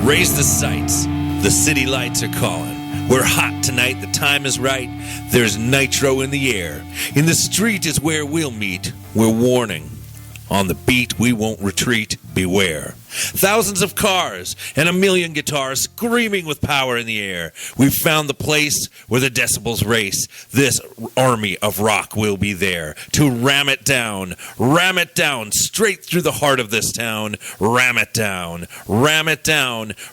Raise the sights. The city lights are calling. We're hot tonight. The time is right. There's nitro in the air. In the street is where we'll meet. We're warning. On the beat, we won't retreat. Beware. Thousands of cars and a million guitars screaming with power in the air. We've found the place where the decibels race. This army of rock will be there to ram it down straight through the heart of this town. Ram it down,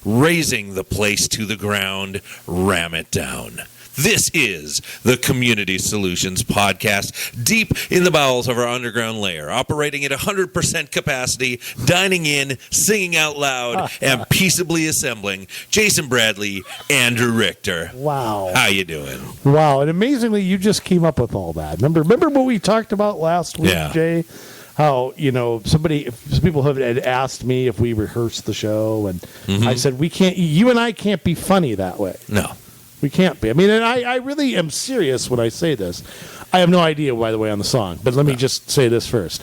raising the place to the ground. Ram it down. This is the Community Solutions Podcast, deep in the bowels of our underground lair, operating at 100% capacity, dining in, singing out loud, and peaceably assembling. Jason Bradley, Andrew Richter. Wow. How you doing? Wow. And amazingly, you just came up with all that. Remember what we talked about last week, Jay? How, some people have had asked me if we rehearsed the show, and I said, you and I can't be funny that way. No. We can't be. I mean, and I really am serious when I say this. I have no idea, by the way, on the song, but let me just say this first.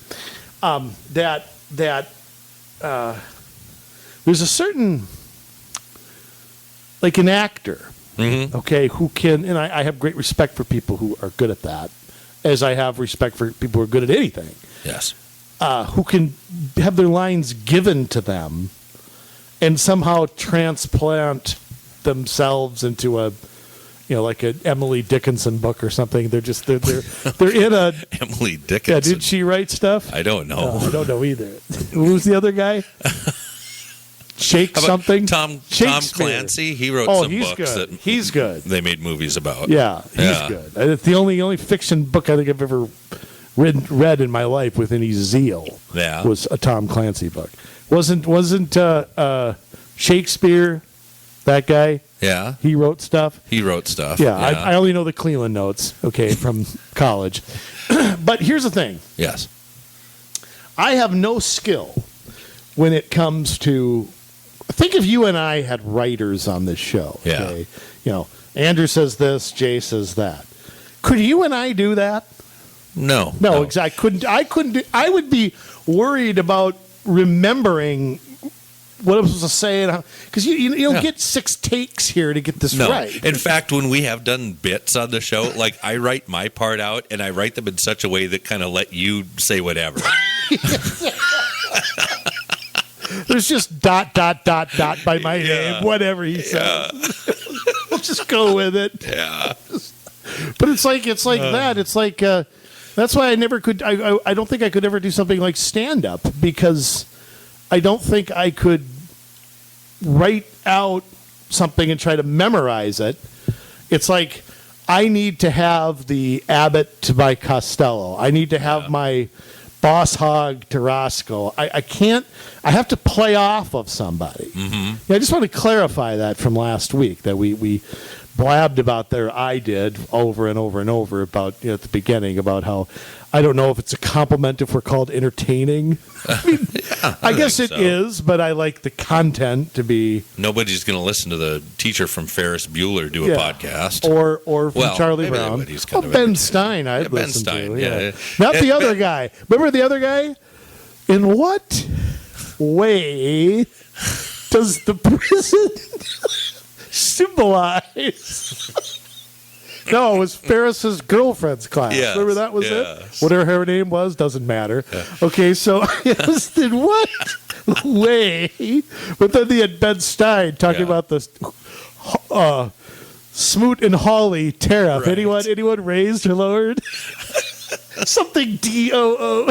There's a certain, like an actor, okay, who can, and I have great respect for people who are good at that, as I have respect for people who are good at anything. Yes. Who can have their lines given to them and somehow transplant themselves into a, like an Emily Dickinson book or something. They're in a Emily Dickinson. Yeah, did she write stuff? I don't know. I don't know either. Who's the other guy? Something. Tom Clancy. He wrote some books good. that he's good. They made movies about. Yeah, he's good. It's the only fiction book I think I've ever read in my life with any zeal. Yeah, was a Tom Clancy book. Wasn't Shakespeare that guy? Yeah. He wrote stuff? Yeah. I only know the Cleveland notes, from college. But here's the thing. Yes. I have no skill when it comes to... Think if you and I had writers on this show. Okay? Yeah. Andrew says this, Jay says that. Could you and I do that? No. No, exactly. I couldn't. I would be worried about remembering what I'm supposed to say, because you don't get 6 takes here to get this right. In fact, when we have done bits on the show, like I write my part out, and I write them in such a way that kind of let you say whatever. There's just ... by my name, whatever he says. We'll just go with it. Yeah. But it's like that. It's like that's why I never could. I don't think I could ever do something like stand up, because I don't think I could write out something and try to memorize it. It's like I need to have the Abbott to my Costello. I need to have my Boss Hog to Roscoe. I can't. I have to play off of somebody. Mm-hmm. I just want to clarify that from last week, that we blabbed about there. I did over and over and over about at the beginning about how I don't know if it's a compliment if we're called entertaining. I mean, I guess it is, but I like the content to be. Nobody's going to listen to the teacher from Ferris Bueller do a podcast, or from Charlie Brown. Ben Stein, I'd listen to. Yeah. Not the other guy. Remember the other guy? In what way does the prison symbolize? No, it was Ferris's girlfriend's class. Yes, remember that was it? Whatever her name was, doesn't matter. Yeah. Okay, so it in what way? But then they had Ben Stein talking about the Smoot and Hawley tariff. Right. Anyone raised or lowered? Something DOO.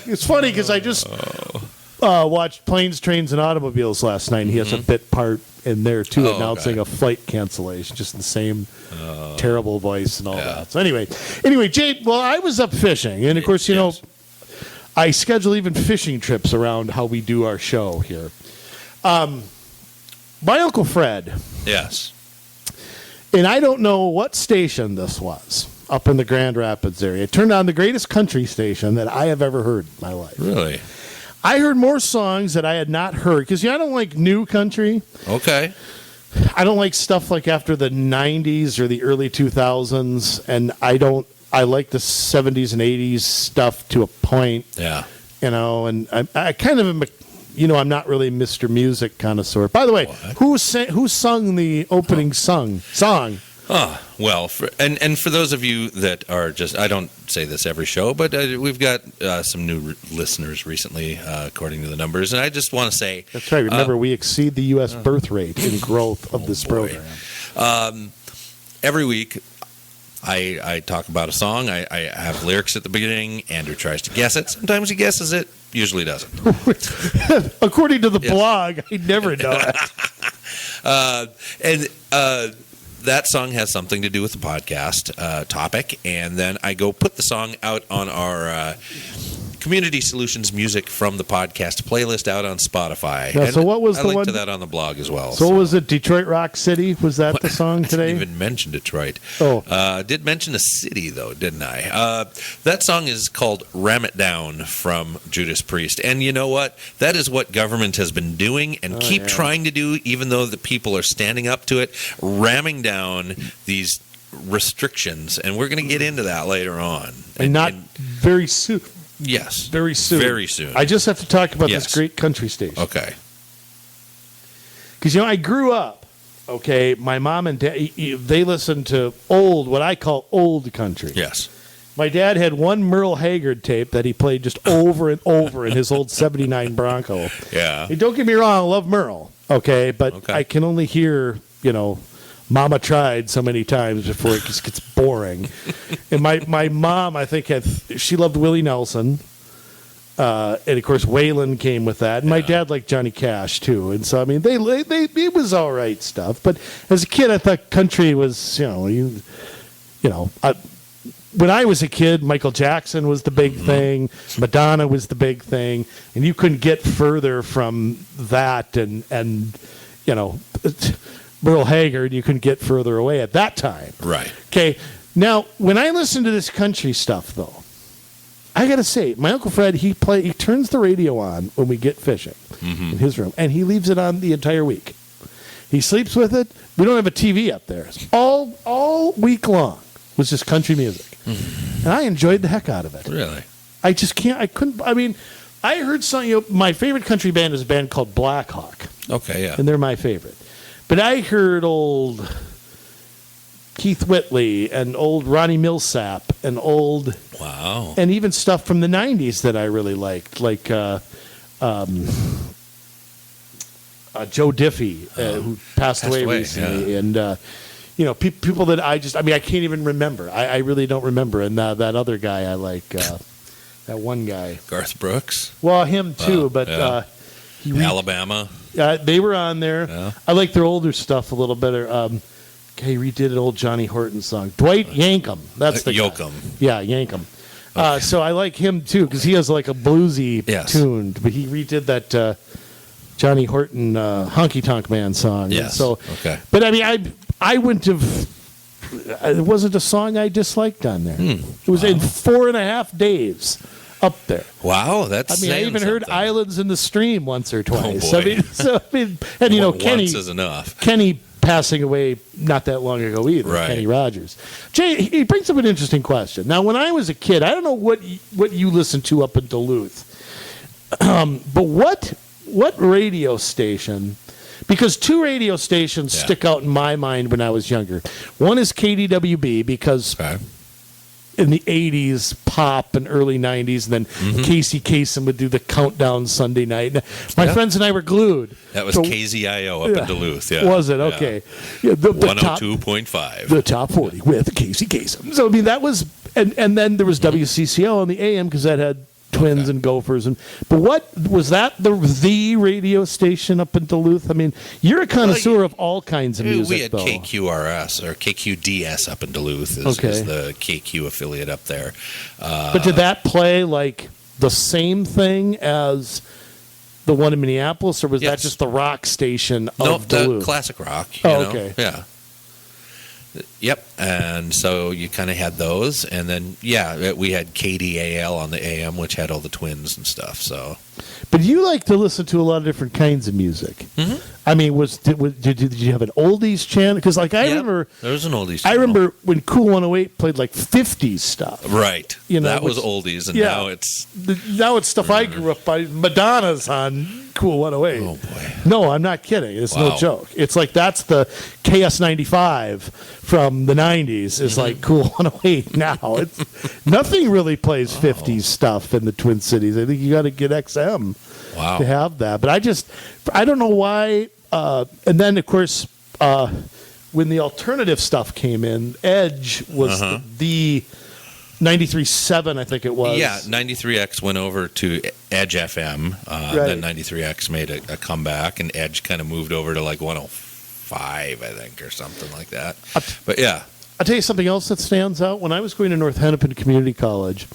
It's funny because I just watched Planes, Trains, and Automobiles last night, and he has a bit part in there, too, announcing a flight cancellation, just in the same terrible voice and all that. So anyway, Jay, well, I was up fishing, and of course, you know, I schedule even fishing trips around how we do our show here. My Uncle Fred. Yes. And I don't know what station this was up in the Grand Rapids area. It turned on the greatest country station that I have ever heard in my life. Really? I heard more songs that I had not heard, because I don't like new country. Okay. I don't like stuff like after the 90s or the early 2000s, and I like the 70s and 80s stuff to a point. Yeah. and I kind of am, I'm not really Mr. Music connoisseur. By the way, who sung the opening song? Well, for those of you that are just, I don't say this every show, but we've got some new listeners recently, according to the numbers, and I just want to say... That's right. Remember, we exceed the U.S. birth rate in growth of this program. Every week, I talk about a song. I have lyrics at the beginning. Andrew tries to guess it. Sometimes he guesses it. Usually doesn't. According to the blog, I never know it. That song has something to do with the podcast topic, and then I go put the song out on our Community Solutions Music from the Podcast playlist out on Spotify. Now, so what was I the linked one? to that on the blog as well. So what was it? Detroit Rock City? Was that the song today? I didn't even mention Detroit. Did mention a city, though, didn't I? That song is called Ram It Down from Judas Priest. And you know what? That is what government has been doing and trying to do, even though the people are standing up to it, ramming down these restrictions. And we're going to get into that later on. And very soon. Yes. Very soon. Very soon. I just have to talk about this great country station. Okay. Because, I grew up, my mom and dad, they listened to what I call old country. Yes. My dad had one Merle Haggard tape that he played just over and over in his old 79 Bronco. Yeah. Hey, don't get me wrong, I love Merle, but I can only hear, Mama Tried so many times before it just gets boring. And my mom, I think, she loved Willie Nelson. And, of course, Waylon came with that. And my dad liked Johnny Cash, too. And so, it was all right stuff. But as a kid, I thought country was, when I was a kid, Michael Jackson was the big thing. Madonna was the big thing. And you couldn't get further from that and Merle Haggard, you couldn't get further away at that time. Right. Okay. Now, when I listen to this country stuff, though, I got to say, my Uncle Fred, he turns the radio on when we get fishing in his room, and he leaves it on the entire week. He sleeps with it. We don't have a TV up there. All week long was just country music. And I enjoyed the heck out of it. Really? I heard something, my favorite country band is a band called Black Hawk. Okay, yeah. And they're my favorite. But I heard old Keith Whitley and old Ronnie Millsap and and even stuff from the 90s that I really liked, like Joe Diffie, who passed away recently. Yeah. And, people that I can't even remember. I really don't remember. And that other guy I like, that one guy. Garth Brooks? Well, him too, but Alabama. They were on there. Yeah. I like their older stuff a little better. He redid an old Johnny Horton song. Dwight Yankum. That's the Yoakam. Yeah, Yankum. Okay. So I like him too because he has like a bluesy tune, but he redid that Johnny Horton Honky Tonk Man song. Yes. But I wouldn't have. It wasn't a song I disliked on there. It was in 4.5 days. Up there. Wow, that's. I even heard "Islands in the Stream" once or twice. Oh boy. And Kenny. Once is enough. Kenny passing away not that long ago either. Right. Kenny Rogers. Jay, he brings up an interesting question. Now, when I was a kid, I don't know what you listened to up in Duluth, but what radio station? Because two radio stations stick out in my mind when I was younger. One is KDWB because. Okay. In the 80s, pop, and early 90s, and then Casey Kasem would do the countdown Sunday night. My friends and I were glued. That was KZIO up in Duluth, Was it? Okay. Yeah, 102.5. The top 40 with Casey Kasem. So, that was, and then there was WCCO on the AM because that had Twins and Gophers. But what, was that the radio station up in Duluth? You're a connoisseur of all kinds of music, we had though. KQRS or KQDS up in Duluth is the KQ affiliate up there. But did that play like the same thing as the one in Minneapolis, or was that just the rock station of Duluth? The classic rock. Okay. Yeah. Yep, and so you kind of had those, and then we had KDAL on the AM, which had all the Twins and stuff. So But you like to listen to a lot of different kinds of music. Mhm. I mean, did you have an oldies channel? Because like I Yep, remember, there was an oldies I channel. remember when Cool 108 played like 50s stuff. Right. You know, that was which- oldies, and yeah. now it's. Now it's stuff I grew up by. Madonna's on Cool 108. Oh, boy. No, I'm not kidding. It's no Wow. joke. It's like that's the KS95 from the 90s. It's like Cool 108 now. It's nothing really plays 50s stuff in the Twin Cities. I think you got to get XM Wow. to have that. But I don't know why. And then of course, when the alternative stuff came in, Edge was the 93.7, I think it was. Yeah, 93X went over to Edge FM. Then 93X made a comeback, and Edge kind of moved over to like 105, I think, or something like that. But yeah. I'll tell you something else that stands out. When I was going to North Hennepin Community College,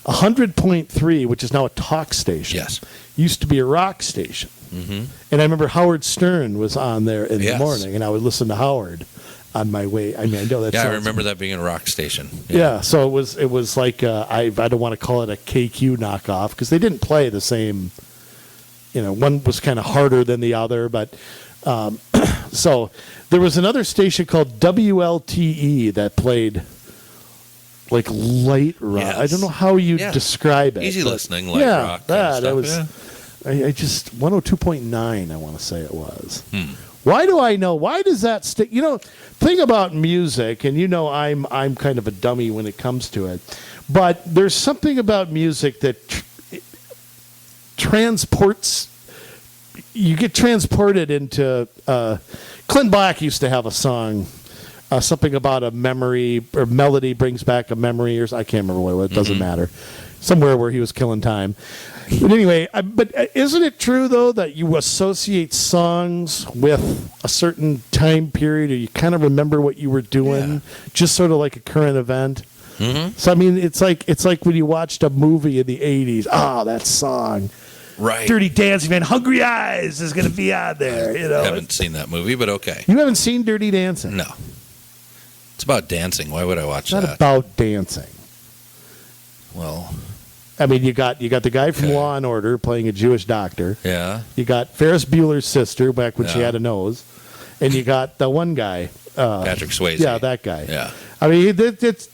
100.3, which is now a talk station, Yes. used to be a rock station. Mm-hmm. And I remember Howard Stern was on there in the Yes. morning, and I would listen to Howard on my way. I mean, I know that. Yeah, I sounds- remember that being a rock station. Yeah, so it was like I don't want to call it a KQ knockoff because they didn't play the same. You know, one was kind of harder than the other, but so there was another station called WLTE that played like light rock. Yes. I don't know how you Yeah. describe it. Easy but listening, light yeah, rock. Kind that of stuff. it was. Yeah. I just 102.9. I want to say it was. Hmm. Why do I know? Why does that stick? You know, thing about music, and you know, I'm kind of a dummy when it comes to it, but there's something about music that transports. You get transported into. Clint Black used to have a song, something about a memory or melody brings back a memory, or I can't remember what it was. It doesn't matter. Somewhere where he was killing time. But anyway, isn't it true though that you associate songs with a certain time period, or you kind of remember what you were doing, just sort of like a current event? Mm-hmm. So I mean, it's like when you watched a movie in the '80s. That song, Right. Dirty Dancing, man, Hungry Eyes is going to be on there. You know, I haven't seen that movie, but okay. you haven't seen Dirty Dancing? No. It's about dancing. Why would I watch It's not that? about dancing. Well, I mean, you got the guy from Okay. Law and Order playing a Jewish doctor. yeah. You got Ferris Bueller's sister back when she Yeah. had a nose, and you got the one guy, Patrick Swayze. yeah, that guy. Yeah. I mean, it's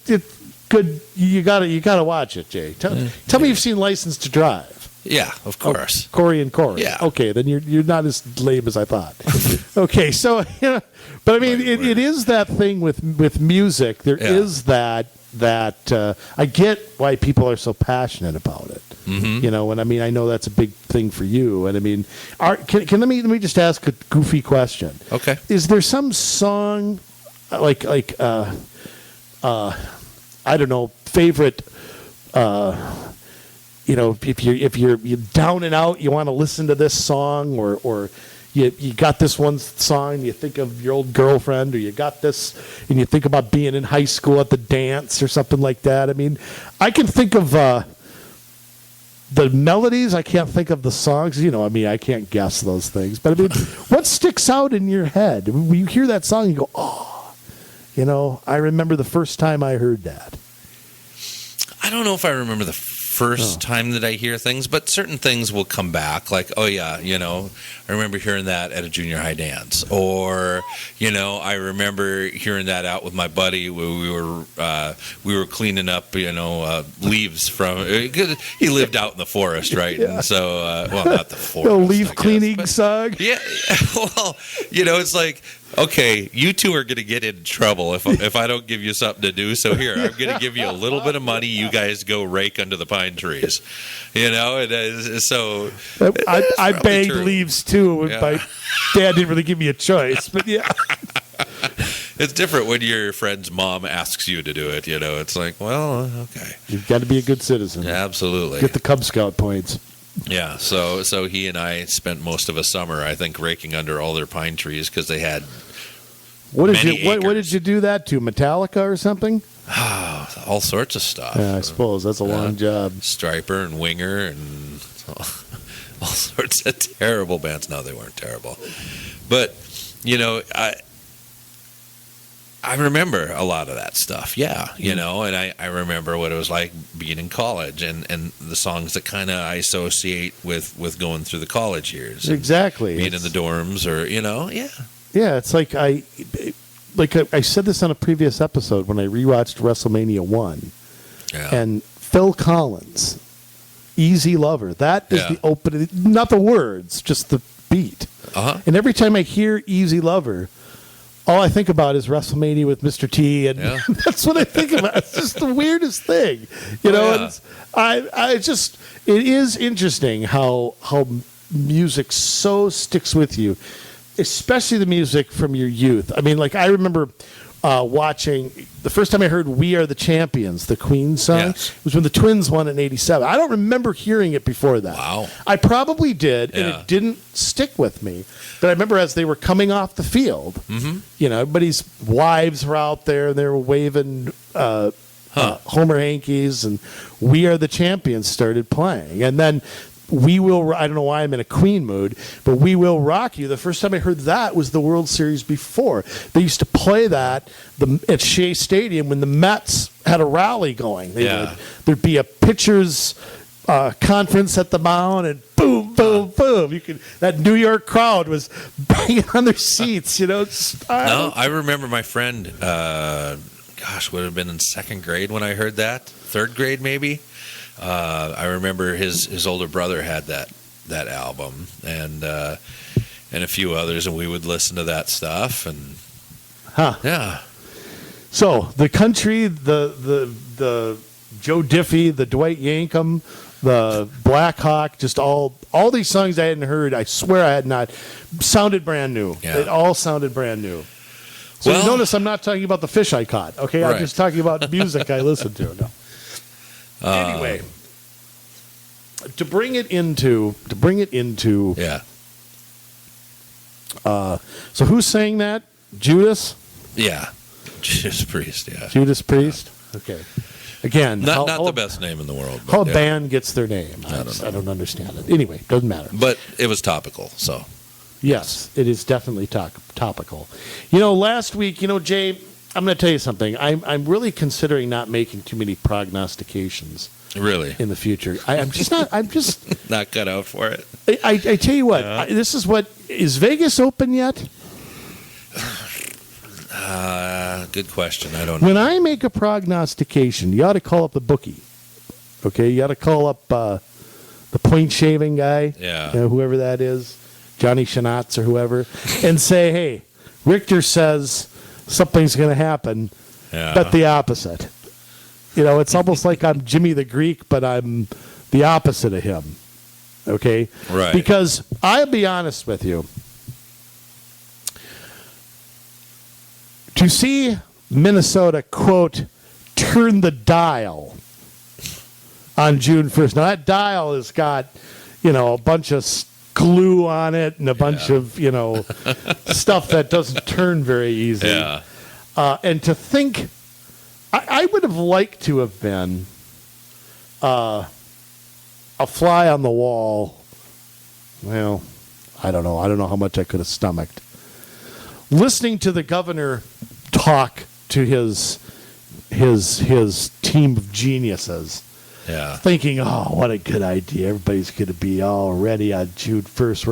good. You gotta watch it, Jay. Tell me you've seen License to Drive. Yeah, of course. Corey and Corey. Yeah. Okay, then you're not as lame as I thought. Okay, so but I mean, Right, it is that thing with music. There is that I get why people are so passionate about it. Mm-hmm. You know, and I mean, I know that's a big thing for you. And I mean, let me just ask a goofy question. Okay. Is there some song like I don't know, favorite you know, if you're down and out, you want to listen to this song, or you got this one song, you think of your old girlfriend, or you got this and you think about being in high school at the dance or something like that. I mean, I can think of the melodies. I can't think of the songs. You know, I mean, I can't guess those things. But I mean, what sticks out in your head when you hear that song? You go, oh, you know, I remember the first time I heard that. I don't know if I remember the first time that I hear things, but certain things will come back. Like, oh yeah, you know, I remember hearing that at a junior high dance, or you know, I remember hearing that out with my buddy when we were cleaning up, you know, leaves from. He lived out in the forest, right? Yeah. And so, well, not the forest. The I leaf guess, cleaning but- song. Yeah, well, you know, it's like, okay, you two are going to get in trouble if I don't give you something to do. So here, I'm going to give you a little bit of money. You guys go rake under the pine trees, you know. And so I probably banged true. leaves too. Yeah. My dad didn't really give me a choice, but yeah. It's different when your friend's mom asks you to do it. You know, it's like, well, okay, You've got to be a good citizen. absolutely, Get the Cub Scout points. yeah. So he and I spent most of a summer, I think, raking under all their pine trees because they had What did many you what acres. did you do that to? Metallica or something? all sorts of stuff. Yeah, I suppose that's a long job. Striper and Winger and all sorts of terrible bands. No, they weren't terrible, but you know, I remember a lot of that stuff. Yeah, you know, and I remember what it was like being in college and the songs that kind of I associate with going through the college years. Exactly. Being in the dorms or, you know, Yeah, it's like I said this on a previous episode when I rewatched WrestleMania 1. Yeah. And Phil Collins, Easy Lover. That is the opening, not the words, just the beat. Uh-huh. And every time I hear Easy Lover, all I think about is WrestleMania with Mr. T, and that's what I think about. It's just the weirdest thing, you know. Yeah. And it is interesting how music so sticks with you, especially the music from your youth. I mean, like I remember watching the first time I heard "We Are the Champions," the Queen song. Yes. Was when the Twins won in '87. I don't remember hearing it before that. Wow. I probably did, and Yeah. it didn't stick with me. But I remember as they were coming off the field, you know, everybody's wives were out there, and they were waving Homer hankies, and "We Are the Champions" started playing. And then "We Will," I don't know why I'm in a Queen mood, but "We Will Rock You," the first time I heard that was the World Series before. They used to play that at Shea Stadium when the Mets had a rally going. There'd be a pitcher's conference at the mound, and boom, boom, boom. That New York crowd was banging on their seats, you know. I remember my friend, would have been in second grade when I heard that. Third grade, maybe. I remember his older brother had that album and a few others, and we would listen to that stuff. And So the country, the Joe Diffie, the Dwight Yankum, the Black Hawk, just all these songs I hadn't heard. I swear I had not. Sounded brand new. Yeah. It all sounded brand new. So you notice I'm not talking about the fish I caught. Okay, right. I'm just talking about music I listened to. No. Anyway, to bring it into. So who's saying that? Judas. Yeah, Judas Priest. Yeah, Judas Priest. Okay. Again, not the best name in the world. But how a band gets their name. I don't understand it. Anyway, doesn't matter. But it was topical, so. Yes, it is definitely topical. You know, last week, you know, Jay, I'm going to tell you something. I'm really considering not making too many prognostications. Really? In the future. I'm just not. I'm just not cut out for it. I tell you what, this is what. Is Vegas open yet? Good question. I don't know. When I make a prognostication, you ought to call up the bookie. Okay? You ought to call up the point shaving guy. Yeah. You know, whoever that is. Johnny Schnatz or whoever. And say, hey, Richter says something's going to happen. Yeah. Bet the opposite. You know, it's almost like I'm Jimmy the Greek, but I'm the opposite of him. Okay? Right. Because I'll be honest with you. To see Minnesota, quote, turn the dial on June 1st. Now, that dial has got, you know, a bunch of glue on it and a bunch of, you know, stuff that doesn't turn very easy. Yeah. And to think, I would have liked to have been a fly on the wall. Well, I don't know. I don't know how much I could have stomached. Listening to the governor talk to his team of geniuses. Yeah. Thinking, oh, what a good idea. Everybody's going to be all ready on June 1st.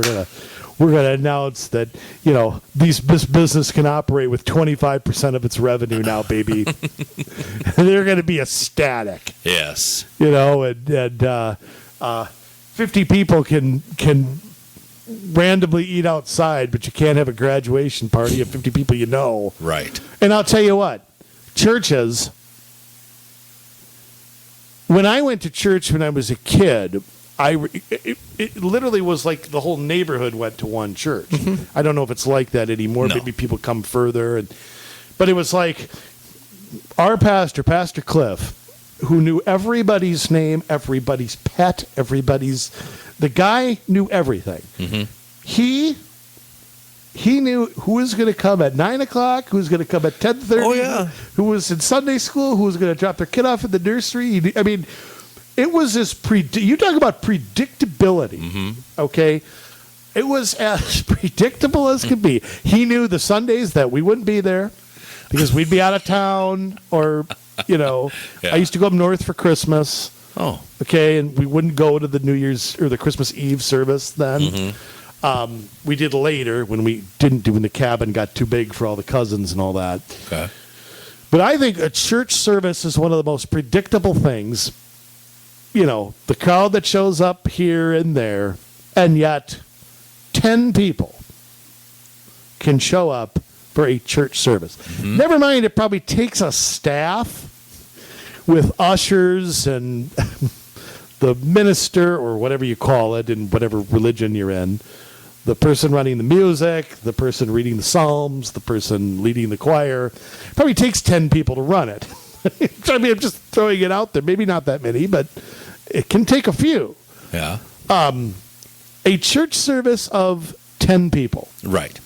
We're gonna announce that, you know, this business can operate with 25% of its revenue now, baby. They're going to be ecstatic. Yes. You know, and 50 people can randomly eat outside, but you can't have a graduation party of 50 people you know. Right. And I'll tell you what, churches, when I went to church when I was a kid, it literally was like the whole neighborhood went to one church. I don't know if it's like that anymore. No. Maybe people come further. But it was like our pastor, Pastor Cliff, who knew everybody's name, everybody's pet, the guy knew everything. Mm-hmm. He knew who was going to come at 9 o'clock, who was going to come at 10:30. Oh, yeah. Who was in Sunday school, who was going to drop their kid off at the nursery. I mean, it was as you talk about predictability. Mm-hmm. Okay, it was as predictable as could be. He knew the Sundays that we wouldn't be there. because we'd be out of town, or Yeah. I used to go up north for Christmas. Oh. Okay, and we wouldn't go to the New Year's or the Christmas Eve service then. We did later when we didn't do when the cabin got too big for all the cousins and all that. Okay. But I think a church service is one of the most predictable things. The crowd that shows up here and there, and yet 10 people can show up for a church service. Never mind, it probably takes a staff with ushers and the minister, or whatever you call it in whatever religion you're in, the person running the music, the person reading the psalms, the person leading the choir. Probably takes 10 people to run it. I mean, I'm just throwing it out there. Maybe not that many, but it can take a few. Yeah. A church service of 10 people. Right.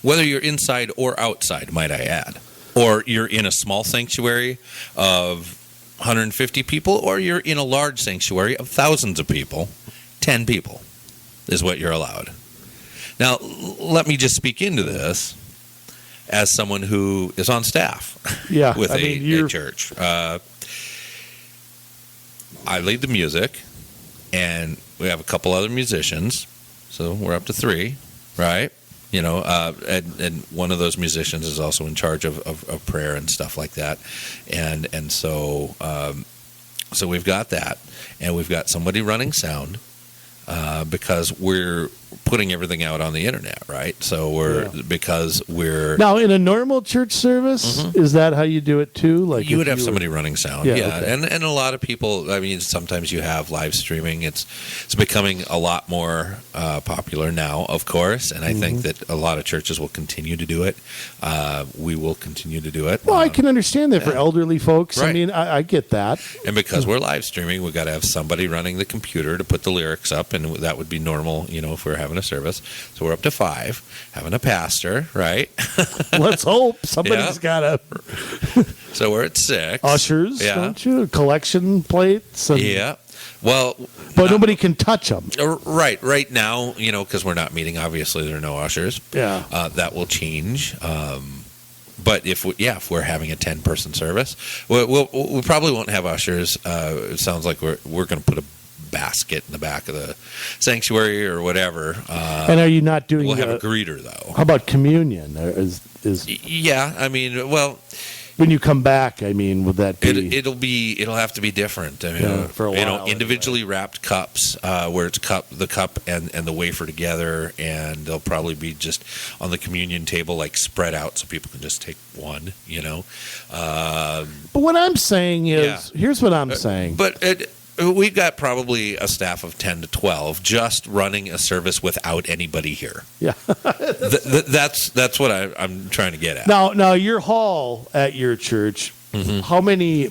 Whether you're inside or outside, might I add. Or you're in a small sanctuary of 150 people, or you're in a large sanctuary of thousands of people. 10 people is what you're allowed. Now, let me just speak into this as someone who is on staff with a church. I lead the music, and we have a couple other musicians, so we're up to 3, right? And one of those musicians is also in charge of prayer and stuff like that, and so we've got that, and we've got somebody running sound, because we're putting everything out on the internet, right? So because we're now in a normal church service. Is that how you do it too? Like you would have somebody running sound, Okay. and a lot of people. I mean, sometimes you have live streaming. It's becoming a lot more popular now, of course, and I think that a lot of churches will continue to do it. We will continue to do it. Well, I can understand that for elderly folks. Right. I mean, I get that. And because we're live streaming, we've got to have somebody running the computer to put the lyrics up, and that would be normal, if we're having a service. So we're up to 5, having a pastor, right? Let's hope somebody's got a So we're at 6. ushers, don't you? Collection plates. And, Well, but nobody can touch them. Right now, because we're not meeting, obviously there are no ushers. Yeah. That will change. But if we're having a 10-person service, we probably won't have ushers. It sounds like we're going to put a basket in the back of the sanctuary or whatever. And are you not doing? We'll have a greeter though. How about communion? Yeah, I mean, well, when you come back, I mean, would that be? It'll have to be different. I mean, for a while, individually wrapped cups, where it's the cup and the wafer together, and they'll probably be just on the communion table, like spread out, so people can just take one. But what I'm saying is, here's what I'm saying. But we've got probably a staff of 10 to 12 just running a service without anybody here. Yeah. That's what I'm trying to get at. Now your hall at your church, how many?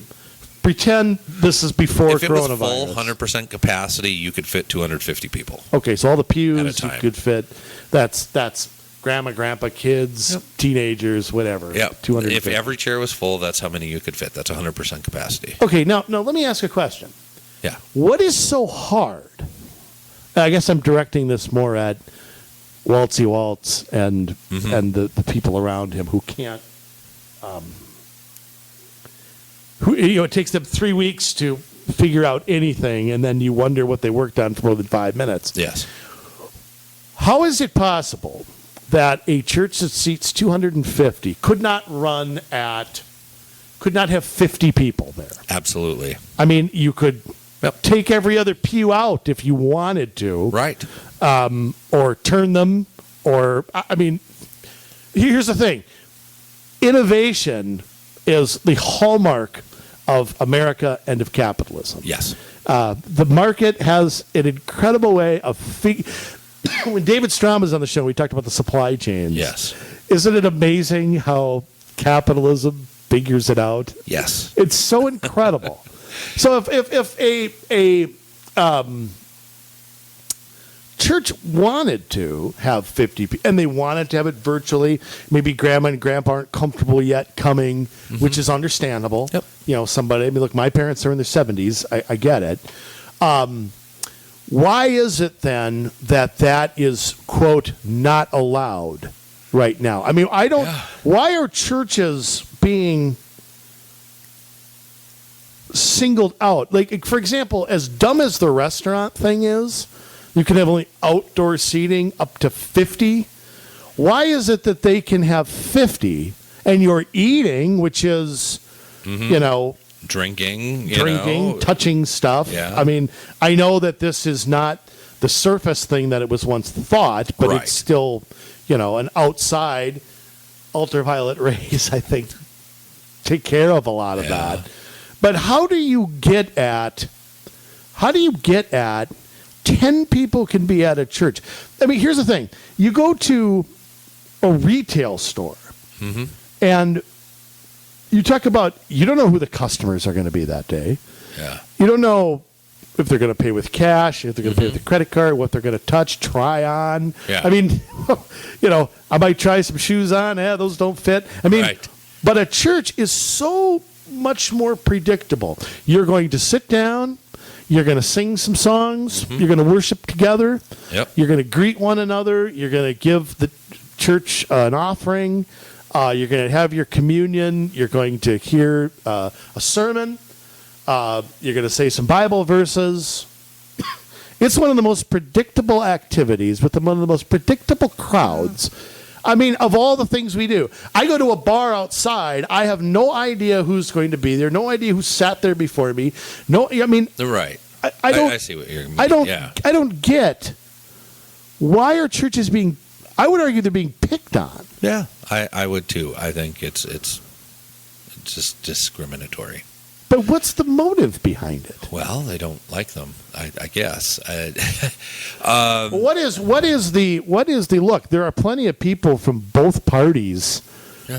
Pretend this is before if it coronavirus. was full 100% capacity, you could fit 250 people. Okay, so all the pews At a time. you could fit. That's grandma, grandpa, kids, teenagers, whatever. Yeah. 250. If every chair was full, that's how many you could fit. That's 100% capacity. Okay, now let me ask a question. Yeah. What is so hard? I guess I'm directing this more at Waltzy Waltz and the people around him who can't. It takes them 3 weeks to figure out anything, and then you wonder what they worked on for more than 5 minutes. Yes. How is it possible that a church that seats 250 could not have 50 people there? Absolutely. I mean, you could take every other pew out if you wanted to. Right. Or turn them, I mean, here's the thing. Innovation is the hallmark of America and of capitalism. Yes. The market has an incredible way of when David Strom was on the show, we talked about the supply chains. Yes. Isn't it amazing how capitalism figures it out? Yes. It's so incredible. So if a church wanted to have 50 people, and they wanted to have it virtually, maybe grandma and grandpa aren't comfortable yet coming, which is understandable. Yep. Somebody, look, my parents are in their 70s. I get it. Why is it then that is, quote, not allowed? right now. I mean, I don't. Why are churches being singled out? Like, for example, as dumb as the restaurant thing is, you can have only outdoor seating up to 50. Why is it that they can have 50 and you're eating, which is, drinking, touching stuff? Yeah. I mean, I know that this is not the surface thing that it was once thought, but Right. it's still, an outside ultraviolet rays, I think, take care of a lot of that. But how do you get at 10 people can be at a church? I mean, here's the thing. You go to a retail store and you talk about, you don't know who the customers are going to be that day. Yeah. You don't know if they're going to pay with cash, if they're going to pay with a credit card, what they're going to touch, try on. Yeah. I mean, I might try some shoes on. Those don't fit. I mean, Right. But a church is so much more predictable. You're going to sit down. You're going to sing some songs. You're going to worship together. Yep. You're going to greet one another. You're going to give the church an offering. You're going to have your communion. You're going to hear a sermon. You're going to say some Bible verses. It's one of the most predictable activities with one of the most predictable crowds. I mean, of all the things we do. I go to a bar outside. I have no idea who's going to be there. No idea who sat there before me. No, I mean, Right. I don't. I see what you're meaning. I don't. Yeah. I don't get why are churches being. I would argue they're being picked on. Yeah. I would too. I think it's just discriminatory. But what's the motive behind it? Well, they don't like them, I guess. What is the look? There are plenty of people from both parties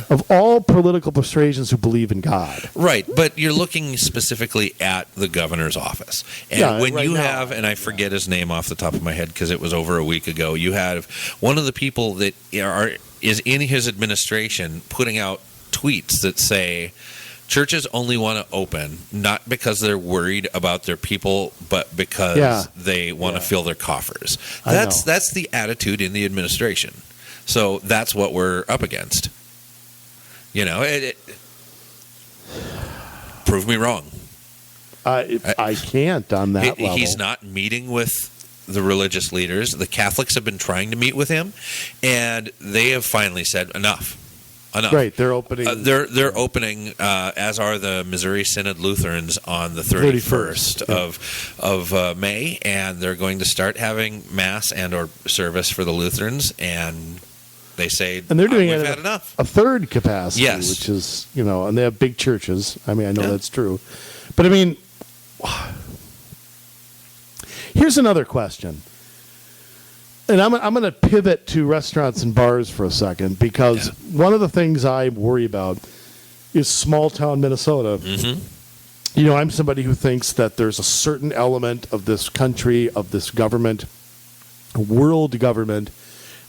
of all political persuasions who believe in God. Right, but you're looking specifically at the governor's office. And when you have, and I forget his name off the top of my head because it was over a week ago, you have one of the people that is in his administration putting out tweets that say, churches only want to open not because they're worried about their people, but because they want to fill their coffers. That's the attitude in the administration. So that's what we're up against. Prove me wrong. I can't on that level. He's not meeting with the religious leaders. The Catholics have been trying to meet with him, and they have finally said enough. Right, they're opening. They're opening, as are the Missouri Synod Lutherans on the 31st of May, and they're going to start having mass and or service for the Lutherans, and they say, and they're doing we've it had at enough. A third capacity, Yes. which is and they have big churches. I mean, I know that's true, but I mean, here's another question. And I'm going to pivot to restaurants and bars for a second because one of the things I worry about is small town Minnesota. Mm-hmm. I'm somebody who thinks that there's a certain element of this country, of this government, world government,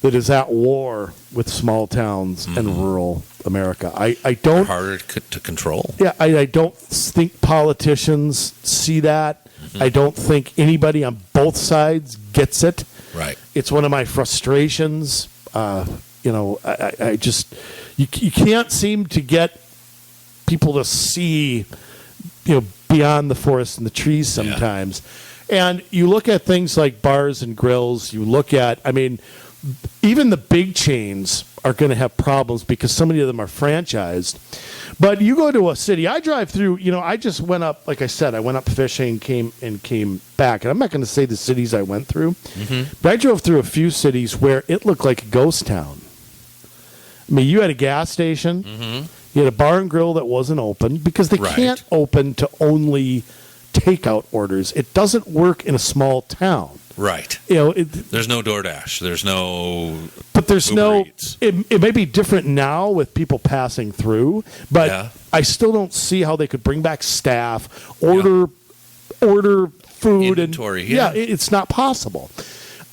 that is at war with small towns and rural America. I don't harder to control. Yeah, I don't think politicians see that. Mm-hmm. I don't think anybody on both sides gets it. Right. It's one of my frustrations. I just you can't seem to get people to see beyond the forest and the trees sometimes. And you look at things like bars and grills. You look at, even the big chains are going to have problems because so many of them are franchised. But you go to a city, I drive through, I just went up, like I said, I went up fishing, came back. And I'm not going to say the cities I went through, but I drove through a few cities where it looked like a ghost town. You had a gas station, you had a bar and grill that wasn't open because they can't open to only takeout orders. It doesn't work in a small town. Right. There's no DoorDash. There's no. But there's Uber no. Eats. It may be different now with people passing through, but I still don't see how they could bring back staff, order food, inventory. It's not possible.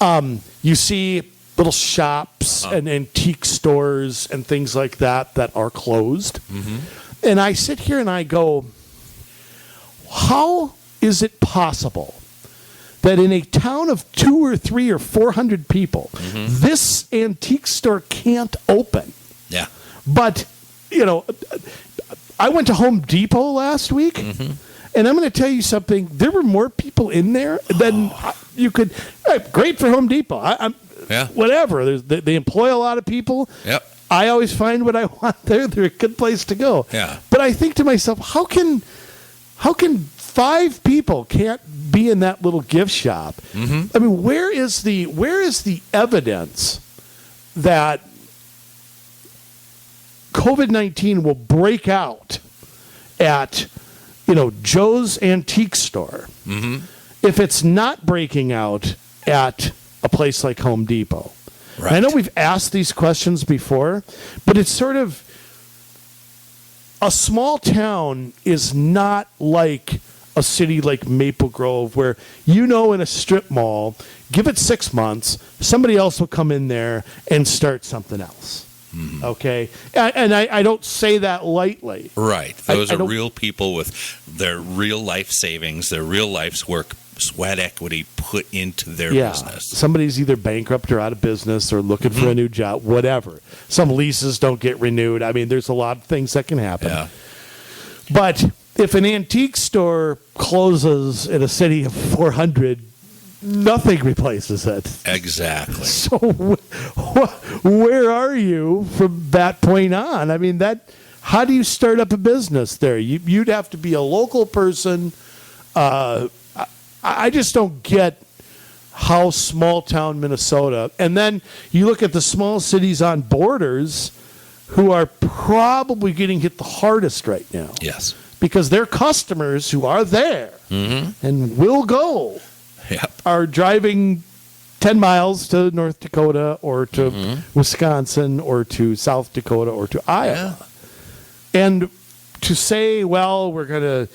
You see little shops and antique stores and things like that are closed, and I sit here and I go, how is it possible that in a town of 2 or 3 or 400 people, this antique store can't open. Yeah. But, I went to Home Depot last week, and I'm going to tell you something. There were more people in there than you could. Great for Home Depot. Whatever. They employ a lot of people. Yep. I always find what I want there. They're a good place to go. Yeah. But I think to myself, how can 5 people can't be in that little gift shop? I mean, where is the evidence that COVID-19 will break out at, Joe's Antique Store if it's not breaking out at a place like Home Depot? Right. I know we've asked these questions before, but it's sort of a small town is not like a city like Maple Grove where, in a strip mall, give it 6 months, somebody else will come in there and start something else. Okay? And I don't say that lightly. Right. Those are real people with their real life savings, their real life's work, sweat equity put into their business. Somebody's either bankrupt or out of business or looking for a new job, whatever. Some leases don't get renewed. I mean, there's a lot of things that can happen. Yeah. But if an antique store closes in a city of 400, nothing replaces it. Exactly. So where are you from that point on? I mean, how do you start up a business there? You'd have to be a local person. I just don't get how small town Minnesota, and then you look at the small cities on borders who are probably getting hit the hardest right now. Yes. Because their customers who are there and will go are driving 10 miles to North Dakota or to Wisconsin or to South Dakota or to Iowa. Yeah. And to say, well, we're going to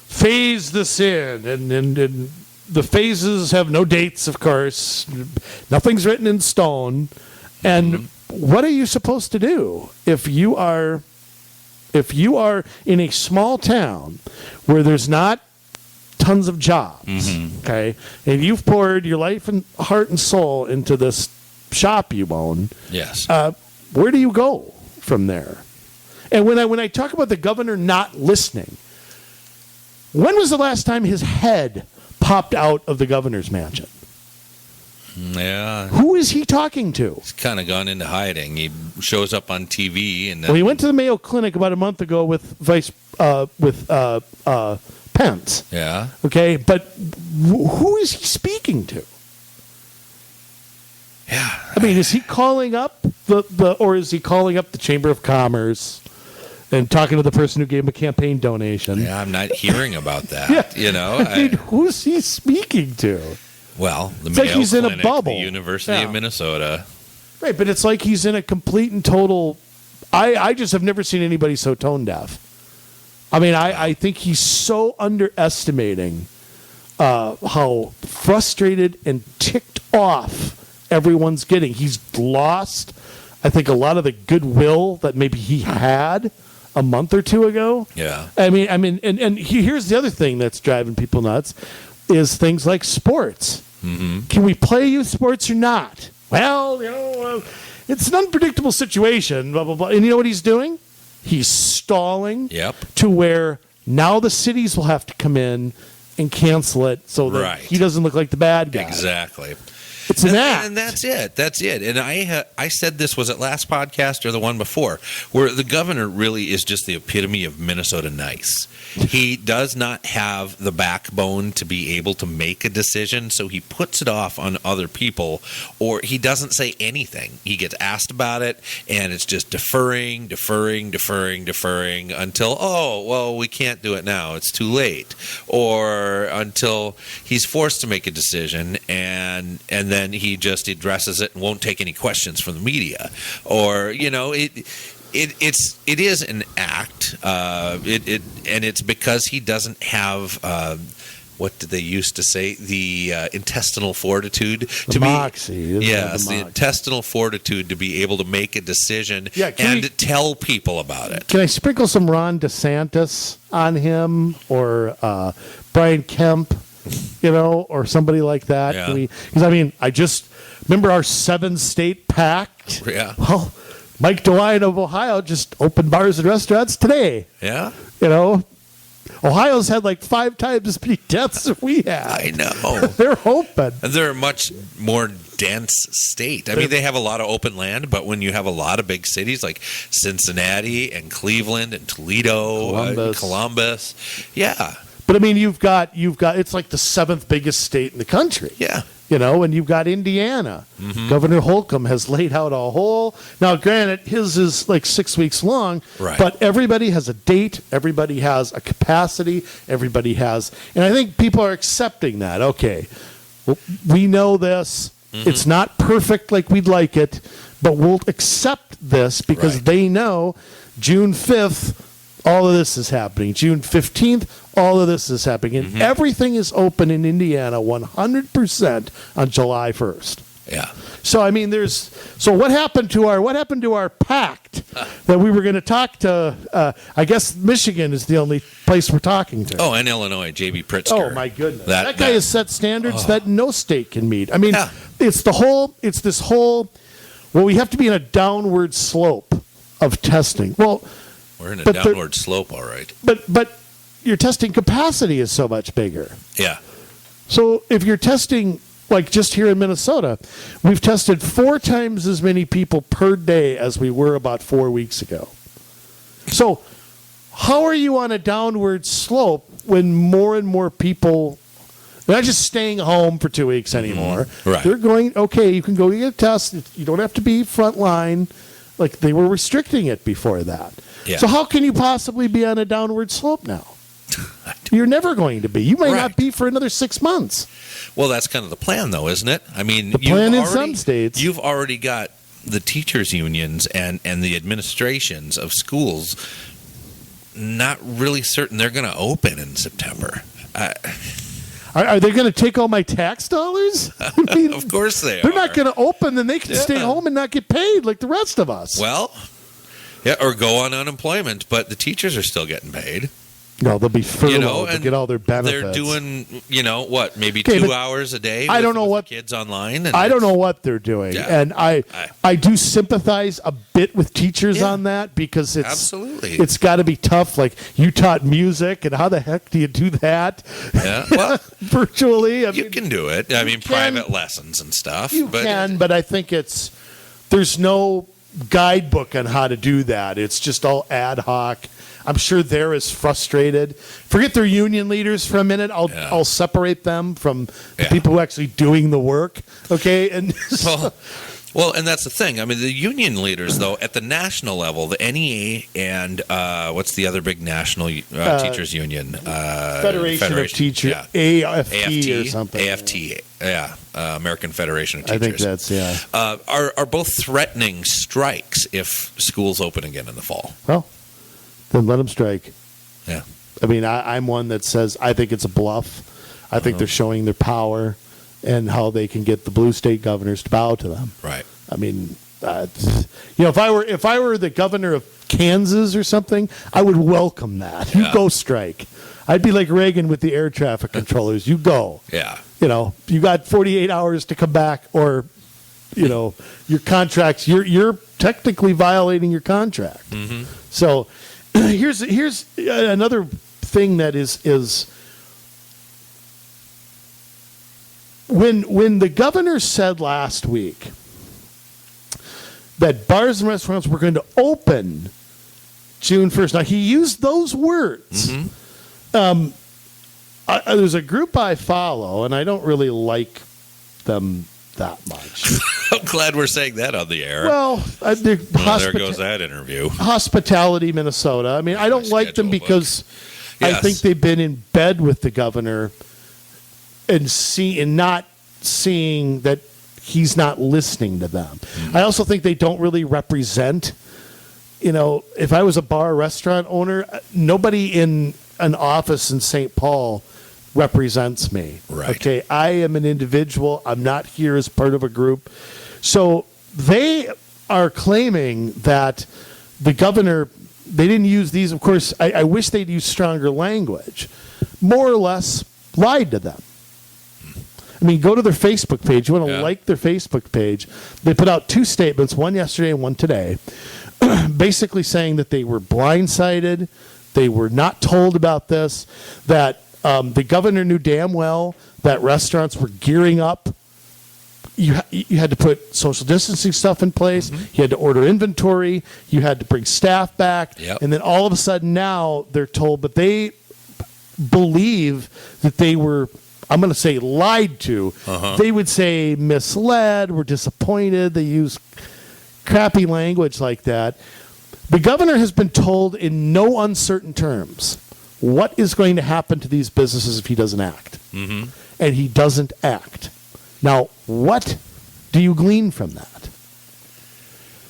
phase this in, and the phases have no dates, of course. Nothing's written in stone. And what are you supposed to do if you are in a small town where there's not tons of jobs, okay, and you've poured your life and heart and soul into this shop you own? Yes. Where do you go from there? And when I talk about the governor not listening, when was the last time his head popped out of the governor's mansion? Yeah. Who is he talking to? He's kind of gone into hiding. He shows up on TV, and well, he went to the Mayo Clinic about a month ago with Pence. Yeah. Okay, but who is he speaking to? Yeah. I mean, is he calling up or is he calling up the Chamber of Commerce and talking to the person who gave him a campaign donation? Yeah, I'm not hearing about that. I mean, who's he speaking to? Well, the it's Mayo like he's Clinic, in a bubble. The University of Minnesota. Right, but it's like he's in a complete and total... I just have never seen anybody so tone deaf. I mean, I think he's so underestimating how frustrated and ticked off everyone's getting. He's lost, I think, a lot of the goodwill that maybe he had a month or two ago. Yeah. I mean, and here's the other thing that's driving people nuts is things like sports. Can we play youth sports or not? Well, it's an unpredictable situation, blah, blah, blah. And you know what he's doing? He's stalling to where now the cities will have to come in and cancel it so that he doesn't look like the bad guy. Exactly. It's an act. And that's it. That's it. And I said this, was it last podcast or the one before, where the governor really is just the epitome of Minnesota nice. He does not have the backbone to be able to make a decision, so he puts it off on other people, or he doesn't say anything. He gets asked about it, and it's just deferring until, oh, well, we can't do it now. It's too late. Or until he's forced to make a decision, and then he just addresses it and won't take any questions from the media. Or, it is an act. And it's because he doesn't have what did they used to say? The intestinal fortitude the moxie. The intestinal fortitude to be able to make a decision and tell people about it. Can I sprinkle some Ron DeSantis on him or Brian Kemp? or somebody like that. Yeah. Because I just remember our 7-state pact. Yeah. Well, Mike DeWine of Ohio just opened bars and restaurants today. Yeah. Ohio's had like 5 times as many deaths as we have. I know. They're open. And they're a much more dense state. I mean, they have a lot of open land, but when you have a lot of big cities like Cincinnati and Cleveland and Toledo, Columbus, yeah. But I mean, you've got it's like the 7th biggest state in the country. Yeah. And you've got Indiana. Mm-hmm. Governor Holcomb has laid out a whole. Now, granted, his is like 6 weeks long, right. But everybody has a date. Everybody has a capacity. Everybody has, and I think people are accepting that. Okay, well, we know this. Mm-hmm. It's not perfect like we'd like it, but we'll accept this because right. they know June 5th. All of this is happening. June 15th, all of this is happening. And everything is open in Indiana 100% on July 1st. Yeah. So, I mean, so what happened to our pact that we were going to talk to, I guess Michigan is the only place we're talking to. Oh, and Illinois, J.B. Pritzker. Oh, my goodness. That guy has set standards that no state can meet. I mean, Yeah. it's this whole, we have to be in a downward slope of testing. Well, we're in a downward slope, all right. But your testing capacity is so much bigger. Yeah. So if you're testing, like just here in Minnesota, we've tested 4 times as many people per day as we were about 4 weeks ago. So how are you on a downward slope when more and more people, they're not just staying home for 2 weeks anymore. Right. They're going, okay, you can go get a test. You don't have to be frontline. Like they were restricting it before that. Yeah. So how can you possibly be on a downward slope now? You're never going to be. You may not be for another 6 months. Well, that's kind of the plan, though, isn't it? I mean, the plan in some states. You've already got the teachers' unions and the administrations of schools not really certain they're going to open in September. Are they going to take all my tax dollars? I mean, of course they are. They're not going to open, then they can stay home and not get paid like the rest of us. Well, yeah, or go on unemployment, but the teachers are still getting paid. No, they'll be furloughed to get all their benefits. They're doing, maybe 2 hours a day. I don't know what kids online. I don't know what they're doing, and I do sympathize a bit with teachers on that because it's got to be tough. Like you taught music, and how the heck do you do that? Yeah, well, virtually. You can do it. I mean, private lessons and stuff. You can, but I think there's no guidebook on how to do that. It's just all ad hoc. I'm sure they're as frustrated. Forget their union leaders for a minute. I'll separate them from the people who are actually doing the work. Okay, and well, and that's the thing. I mean, the union leaders, though, at the national level, the NEA and what's the other big national teachers union? Federation of Teachers, AFT or something. AFT, American Federation of Teachers. I think that's are both threatening strikes if schools open again in the fall. Well, then let them strike. Yeah. I mean, I'm one that says I think it's a bluff. I think they're showing their power and how they can get the blue state governors to bow to them. Right. I mean, if I were the governor of Kansas or something, I would welcome that. You go strike. I'd be like Reagan with the air traffic controllers. You go. Yeah. You got 48 hours to come back, or your contracts. You're technically violating your contract. Mm-hmm. So here's another thing that is when the governor said last week that bars and restaurants were going to open June 1st. Now, he used those words. Mm-hmm. There's a group I follow, and I don't really like them that much. I'm glad we're saying that on the air. Well, there goes that interview. Hospitality, Minnesota. I mean, I don't like them because I think they've been in bed with the governor and not seeing that he's not listening to them. Mm-hmm. I also think they don't really represent. If I was a bar restaurant owner, nobody in an office in St. Paul represents me. Right. Okay, I am an individual. I'm not here as part of a group. So they are claiming that the governor, they didn't use these. Of course, I wish they'd use stronger language. More or less lied to them. I mean, go to their Facebook page. You want to Yeah. like their Facebook page. They put out 2 statements, one yesterday and one today, basically saying that they were blindsided, they were not told about this, that the governor knew damn well that restaurants were gearing up. You had to put social distancing stuff in place. You had to order inventory. You had to bring staff back. Yep. And then all of a sudden now they're told, but they believe that they were, I'm going to say, lied to. They would say misled, were disappointed. They use crappy language like that. The governor has been told in no uncertain terms what is going to happen to these businesses if he doesn't act. And he doesn't act. Now, what do you glean from that?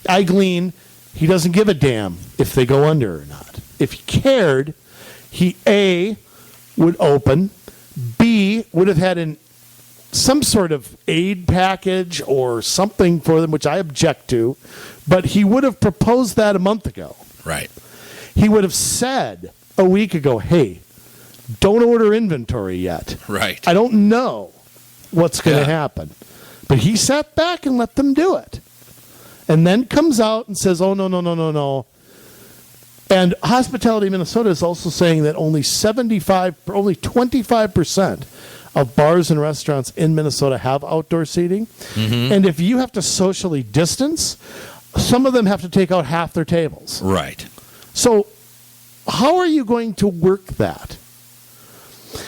I glean he doesn't give a damn if they go under or not. If he cared, he A, would open, B, would have had some sort of aid package or something for them, which I object to, but he would have proposed that a month ago. Right. He would have said a week ago, hey, don't order inventory yet. Right. I don't know what's going to happen. But he sat back and let them do it. And then comes out and says, oh, no. And Hospitality Minnesota is also saying that only 25% of bars and restaurants in Minnesota have outdoor seating. And if you have to socially distance, some of them have to take out half their tables. Right. So how are you going to work that?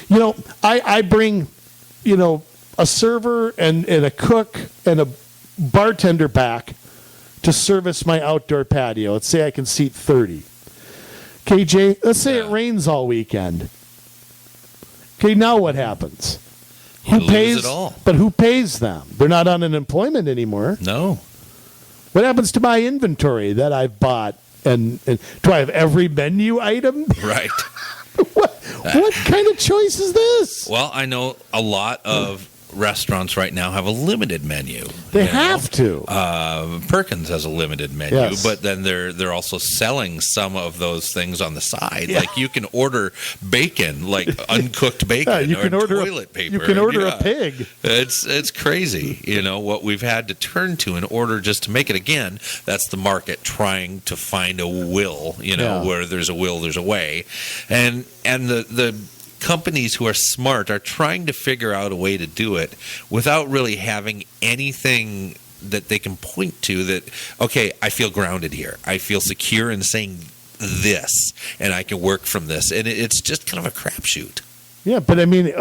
You know, I bring, a server and a cook and a bartender back to service my outdoor patio. Let's say I can seat 30. KJ, let's say it rains all weekend. Okay, now what happens? Who lose pays it all. But who pays them? They're not on unemployment anymore. No. What happens to my inventory that I've bought? And do I have every menu item? Right. What kind of choice is this? Well, I know a lot of restaurants right now have a limited menu. They have to. Perkins has a limited menu, Yes. but then they're also selling some of those things on the side. Like you can order bacon, like uncooked bacon, you can or order toilet paper. You can order a pig. It's crazy, what we've had to turn to in order just to make it again. That's the market trying to find a will, where there's a will, there's a way, and the companies who are smart are trying to figure out a way to do it without really having anything that they can point to that, okay, I feel grounded here. I feel secure in saying this, and I can work from this. And it's just kind of a crapshoot. Yeah, but I mean,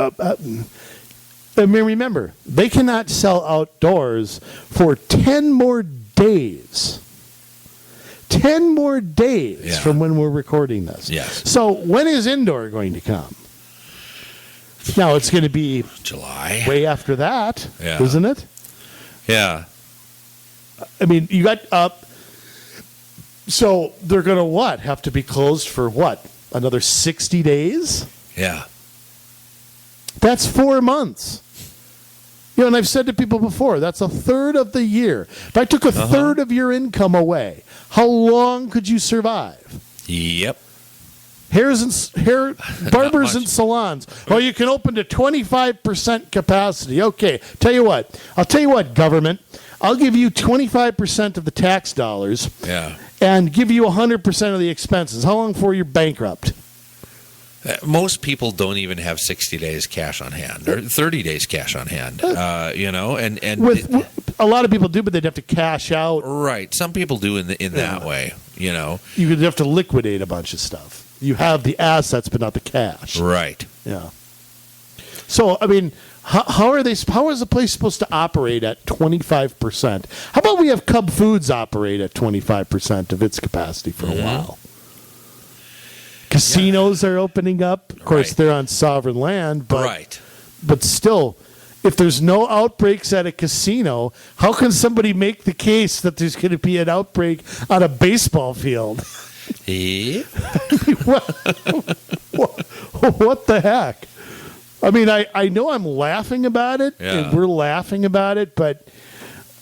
remember, they cannot sell outdoors for 10 more days. 10 more days from when we're recording this. Yes. So when is indoor going to come? Now, it's going to be July. way after that, isn't it? Yeah. I mean, you got up. So they're going to what? Have to be closed for what? Another 60 days? Yeah. That's 4 months. And I've said to people before, that's a third of the year. If I took a third of your income away, how long could you survive? Yep. Barbers and salons. Oh, you can open to 25% capacity. Okay, I'll tell you what, government. I'll give you 25% of the tax dollars. Yeah. And give you 100% of the expenses. How long before you're bankrupt? Most people don't even have 60 days cash on hand or 30 days cash on hand, and With a lot of people do, but they'd have to cash out. Right. Some people do in that way, You would have to liquidate a bunch of stuff. You have the assets, but not the cash. Right. Yeah. So, I mean, how is the place supposed to operate at 25%? How about we have Cub Foods operate at 25% of its capacity for a while? Casinos are opening up. Of course, they're on sovereign land, but still, if there's no outbreaks at a casino, how can somebody make the case that there's going to be an outbreak on a baseball field? What the heck? I mean, I know I'm laughing about it, and we're laughing about it, but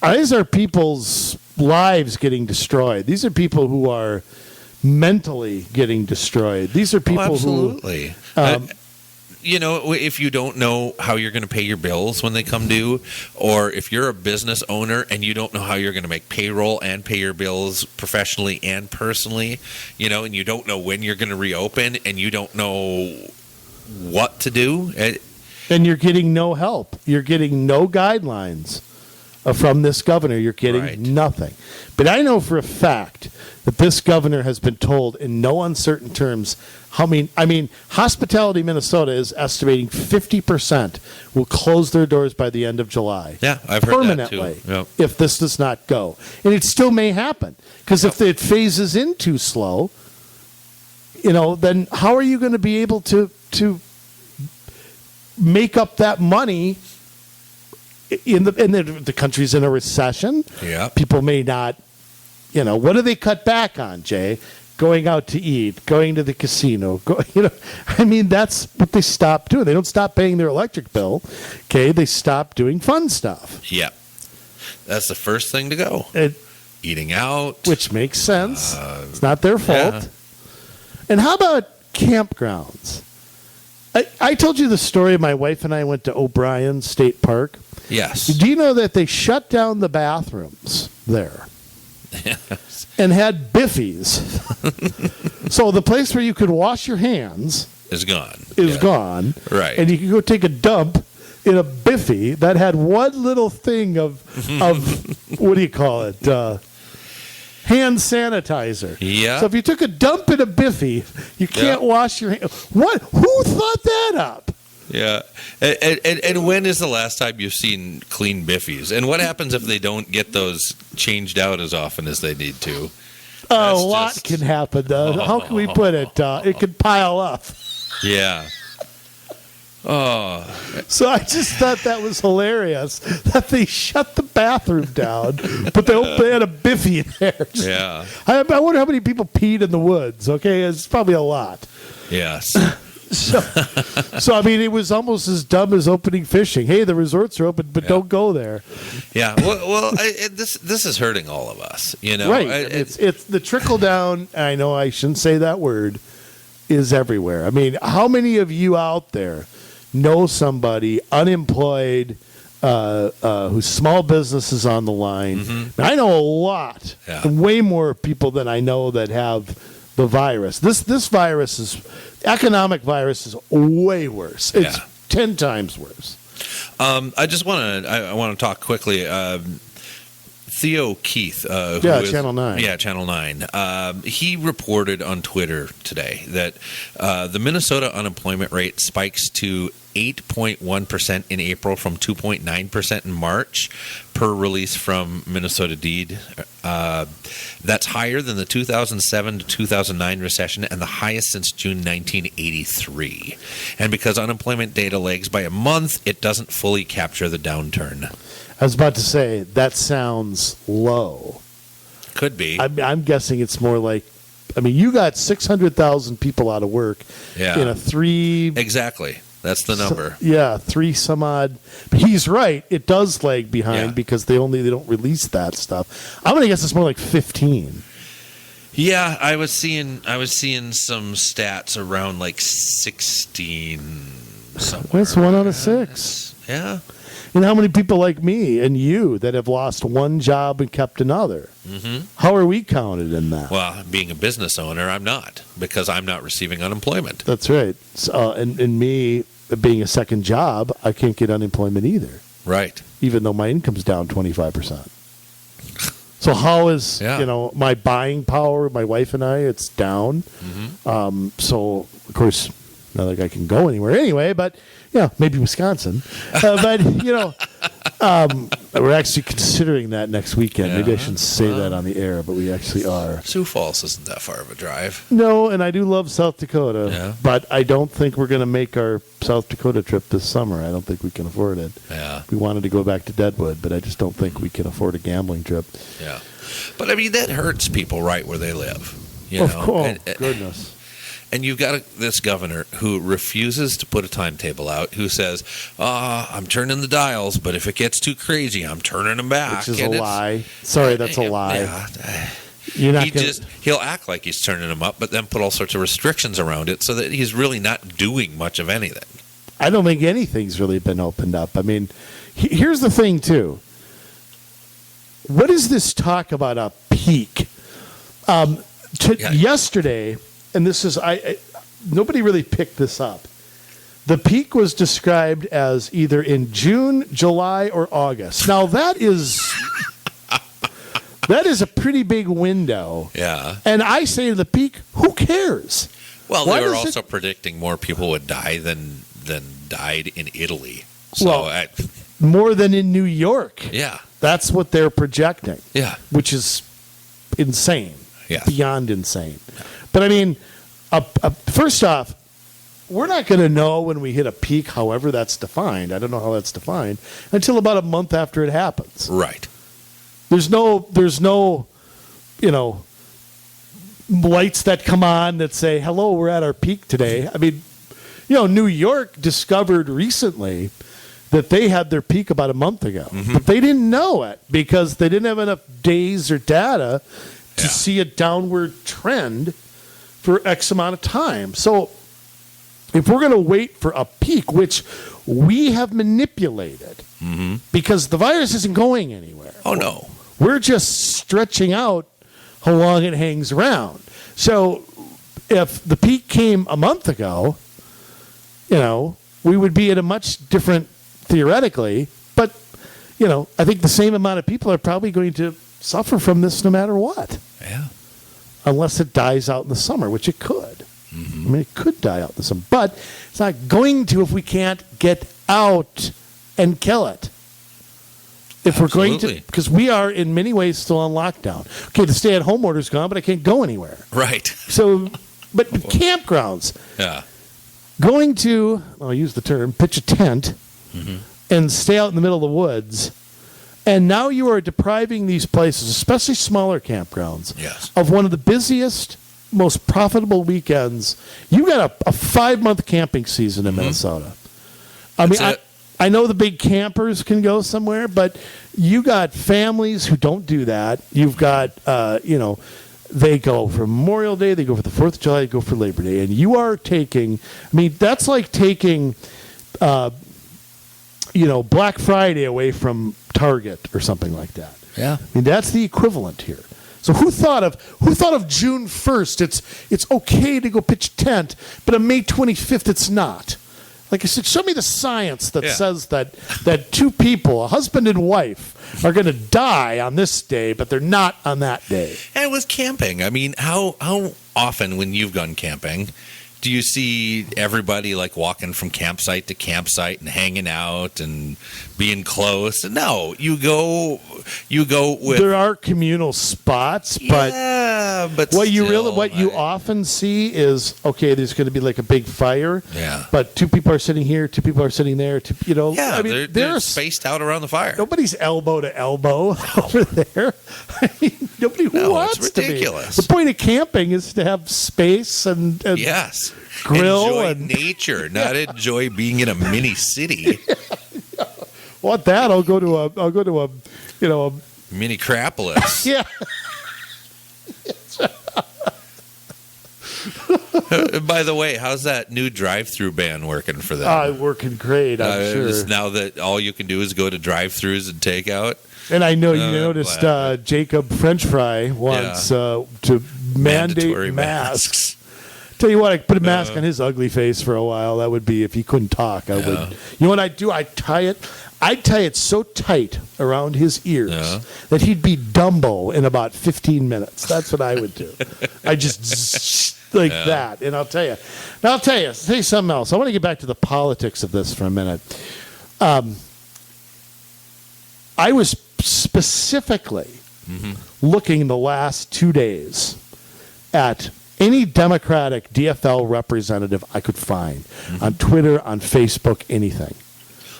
these are people's lives getting destroyed. These are people who are mentally getting destroyed. These are people absolutely. who... if you don't know how you're going to pay your bills when they come due, or if you're a business owner and you don't know how you're going to make payroll and pay your bills professionally and personally, and you don't know when you're going to reopen and you don't know what to do. And you're getting no help. You're getting no guidelines from this governor. You're getting nothing. But I know for a fact that this governor has been told in no uncertain terms Hospitality Minnesota is estimating 50% will close their doors by the end of July. Yeah, I've heard that too. Permanently, yep. if this does not go. And it still may happen. Because if it phases in too slow, then how are you going to be able to make up that money in the country's in a recession? Yeah. People may not, what do they cut back on, Jay? Going out to eat, going to the casino. That's what they stop doing. They don't stop paying their electric bill. Okay, they stop doing fun stuff. Yeah. That's the first thing to go. Eating out. Which makes sense. It's not their fault. Yeah. And how about campgrounds? I told you the story. My wife and I went to O'Brien State Park. Yes. Do you know that they shut down the bathrooms there? Yes. And had biffies. So the place where you could wash your hands is gone. Gone. Right. And you could go take a dump in a biffy that had one little thing of what do you call it? Hand sanitizer. Yeah. So if you took a dump in a biffy, you can't wash your hands. What? Who thought that up? Yeah. And when is the last time you've seen clean biffies? And what happens if they don't get those changed out as often as they need to? A lot can happen. How can we put it? It can pile up. Yeah. Oh. So I just thought that was hilarious that they shut the bathroom down, but they had a biffy in there. Yeah. I wonder how many people peed in the woods. Okay, it's probably a lot. Yes. So it was almost as dumb as opening fishing. Hey, the resorts are open, but don't go there. Yeah. Well, this is hurting all of us. Right. It's the trickle down. I know I shouldn't say that word. Is everywhere. How many of you out there know somebody unemployed whose small business is on the line? Mm-hmm. I know a lot, way more people than I know that have the virus. This virus economic virus is way worse. It's 10 times worse. I just want to talk quickly. Theo Keith, Channel 9. Yeah, Channel 9. He reported on Twitter today that the Minnesota unemployment rate spikes to 8.1% in April from 2.9% in March, per release from Minnesota Deed. That's higher than the 2007 to 2009 recession and the highest since June 1983. And because unemployment data lags by a month, it doesn't fully capture the downturn. I was about to say, that sounds low. Could be. I'm guessing it's more like, you got 600,000 people out of work in a three... Exactly. That's the number. Three some odd. But he's right. It does lag behind because they don't release that stuff. I'm going to guess it's more like 15. Yeah, I was seeing some stats around like 16 somewhere. That's 1 out of 6. Yeah. And how many people like me and you that have lost one job and kept another? Mm-hmm. How are we counted in that? Well, being a business owner, I'm not, because I'm not receiving unemployment. That's right. So, and me being a second job, I can't get unemployment either. Right. Even though my income's down 25%. So how is my buying power? My wife and I, it's down. Mm-hmm. So of course, not like I can go anywhere anyway. But maybe Wisconsin. But we're actually considering that next weekend. Maybe I shouldn't say that on the air, but we actually are. Sioux Falls isn't that far of a drive. No, and I do love South Dakota, but I don't think we're going to make our South Dakota trip this summer. I don't think we can afford it. Yeah. We wanted to go back to Deadwood, but I just don't think we can afford a gambling trip. Yeah. But that hurts people right where they live. Of course. Goodness. And you've got this governor who refuses to put a timetable out, who says, I'm turning the dials, but if it gets too crazy, I'm turning them back. Which is a lie. Sorry, that's a lie. Yeah. He'll act like he's turning them up, but then put all sorts of restrictions around it so that he's really not doing much of anything. I don't think anything's really been opened up. I mean, here's the thing, too. What is this talk about a peak? Yesterday, and this is nobody really picked this up. The peak was described as either in June, July, or August. Now that is a pretty big window. Yeah. And I say to the peak, who cares? Well, they were also predicting more people would die than died in Italy. So well, more than in New York. Yeah. That's what they're projecting. Yeah. Which is insane. Yeah. Beyond insane. But I mean, first off, we're not going to know when we hit a peak, however that's defined. I don't know how that's defined, until about a month after it happens. Right. There's no, lights that come on that say, hello, we're at our peak today. I mean, New York discovered recently that they had their peak about a month ago. Mm-hmm. But they didn't know it because they didn't have enough days or data to see a downward trend for X amount of time. So if we're going to wait for a peak, which we have manipulated, mm-hmm. because the virus isn't going anywhere. Oh, no. We're just stretching out how long it hangs around. So if the peak came a month ago, we would be at a much different, theoretically, but, I think the same amount of people are probably going to suffer from this no matter what. Yeah. Unless it dies out in the summer, which it could. Mm-hmm. I mean, it could die out in the summer, but it's not going to if we can't get out and kill it. If Absolutely. we're going to, because we are in many ways still on lockdown. Okay, the stay-at-home order's gone, but I can't go anywhere. Right. So, but campgrounds. Yeah. Going to, I'll use the term, pitch a tent mm-hmm. and stay out in the middle of the woods. And now you are depriving these places, especially smaller campgrounds, yes. of one of the busiest, most profitable weekends. You got a 5-month camping season in mm-hmm. Minnesota. I know the big campers can go somewhere, but you got families who don't do that. You've got, they go for Memorial Day, they go for the 4th of July, they go for Labor Day. And you are taking, that's like taking, Black Friday away from Target or something like that. Yeah. That's the equivalent here. So who thought of June 1st? It's okay to go pitch a tent, but on May 25th it's not. Like I said, show me the science that says that two people, a husband and wife, are going to die on this day, but they're not on that day. And with camping, how often when you've gone camping do you see everybody like walking from campsite to campsite and hanging out and being close? No, you go with. There are communal spots, but what you often see is there's going to be like a big fire. Yeah. But 2 people are sitting here, 2 people are sitting there. They're spaced out around the fire. Nobody's elbow to elbow over there. Nobody wants it's ridiculous. To be. The point of camping is to have space and yes. Grill enjoy and nature, not enjoy being in a mini city. Want that? I'll go to a mini Crapolis. Yeah. By the way, how's that new drive-through ban working for them? Working great, I'm sure. Now that all you can do is go to drive-throughs and take out. And I know you noticed Jacob French Fry wants to mandate masks. Tell you what, I put a mask on his ugly face for a while. That would be if he couldn't talk. I would. You know what I'd do? I'd tie it so tight around his ears that he'd be Dumbo in about 15 minutes. That's what I would do. I just that. And I'll tell you, say something else. I want to get back to the politics of this for a minute. I was specifically looking the last 2 days at any Democratic DFL representative I could find on Twitter, on Facebook, anything.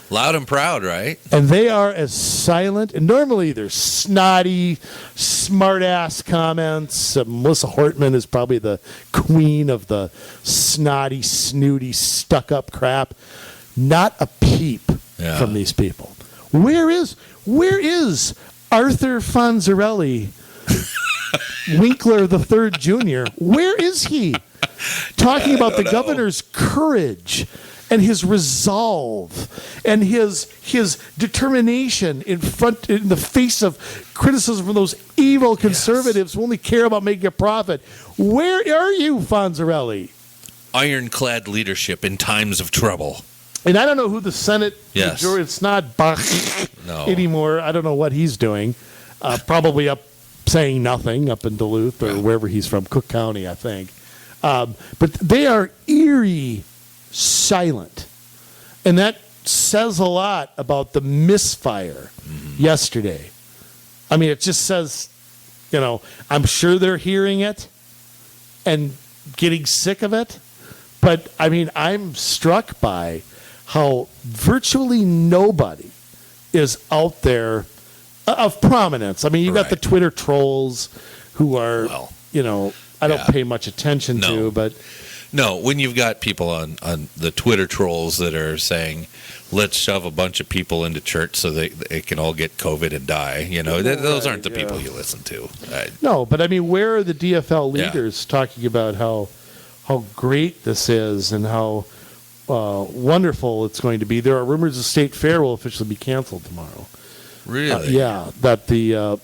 Loud and proud, right? And they are as silent. And normally they're snotty, smart-ass comments. Melissa Hortman is probably the queen of the snotty, snooty, stuck-up crap. Not a peep from these people. Where is Arthur Fonzarelli, Winkler the Third Jr.? Where is he? Talking about the governor's courage and his resolve and his determination in the face of criticism from those evil conservatives who only care about making a profit. Where are you, Fonzarelli? Ironclad leadership in times of trouble. And I don't know who the Senate majority. It's not Bach anymore. I don't know what he's doing. Probably up saying nothing up in Duluth or wherever he's from, Cook County, I think. But they are eerie silent. And that says a lot about the misfire yesterday. I mean, it just says, I'm sure they're hearing it and getting sick of it. But, I mean, I'm struck by how virtually nobody is out there of prominence. I mean, you've got the Twitter trolls who are, I don't pay much attention to, but... No, when you've got people on the Twitter trolls that are saying, let's shove a bunch of people into church so they can all get COVID and die, those aren't the people you listen to. No, but I mean, where are the DFL leaders talking about how great this is and how wonderful it's going to be? There are rumors the state fair will officially be canceled tomorrow. Really? That the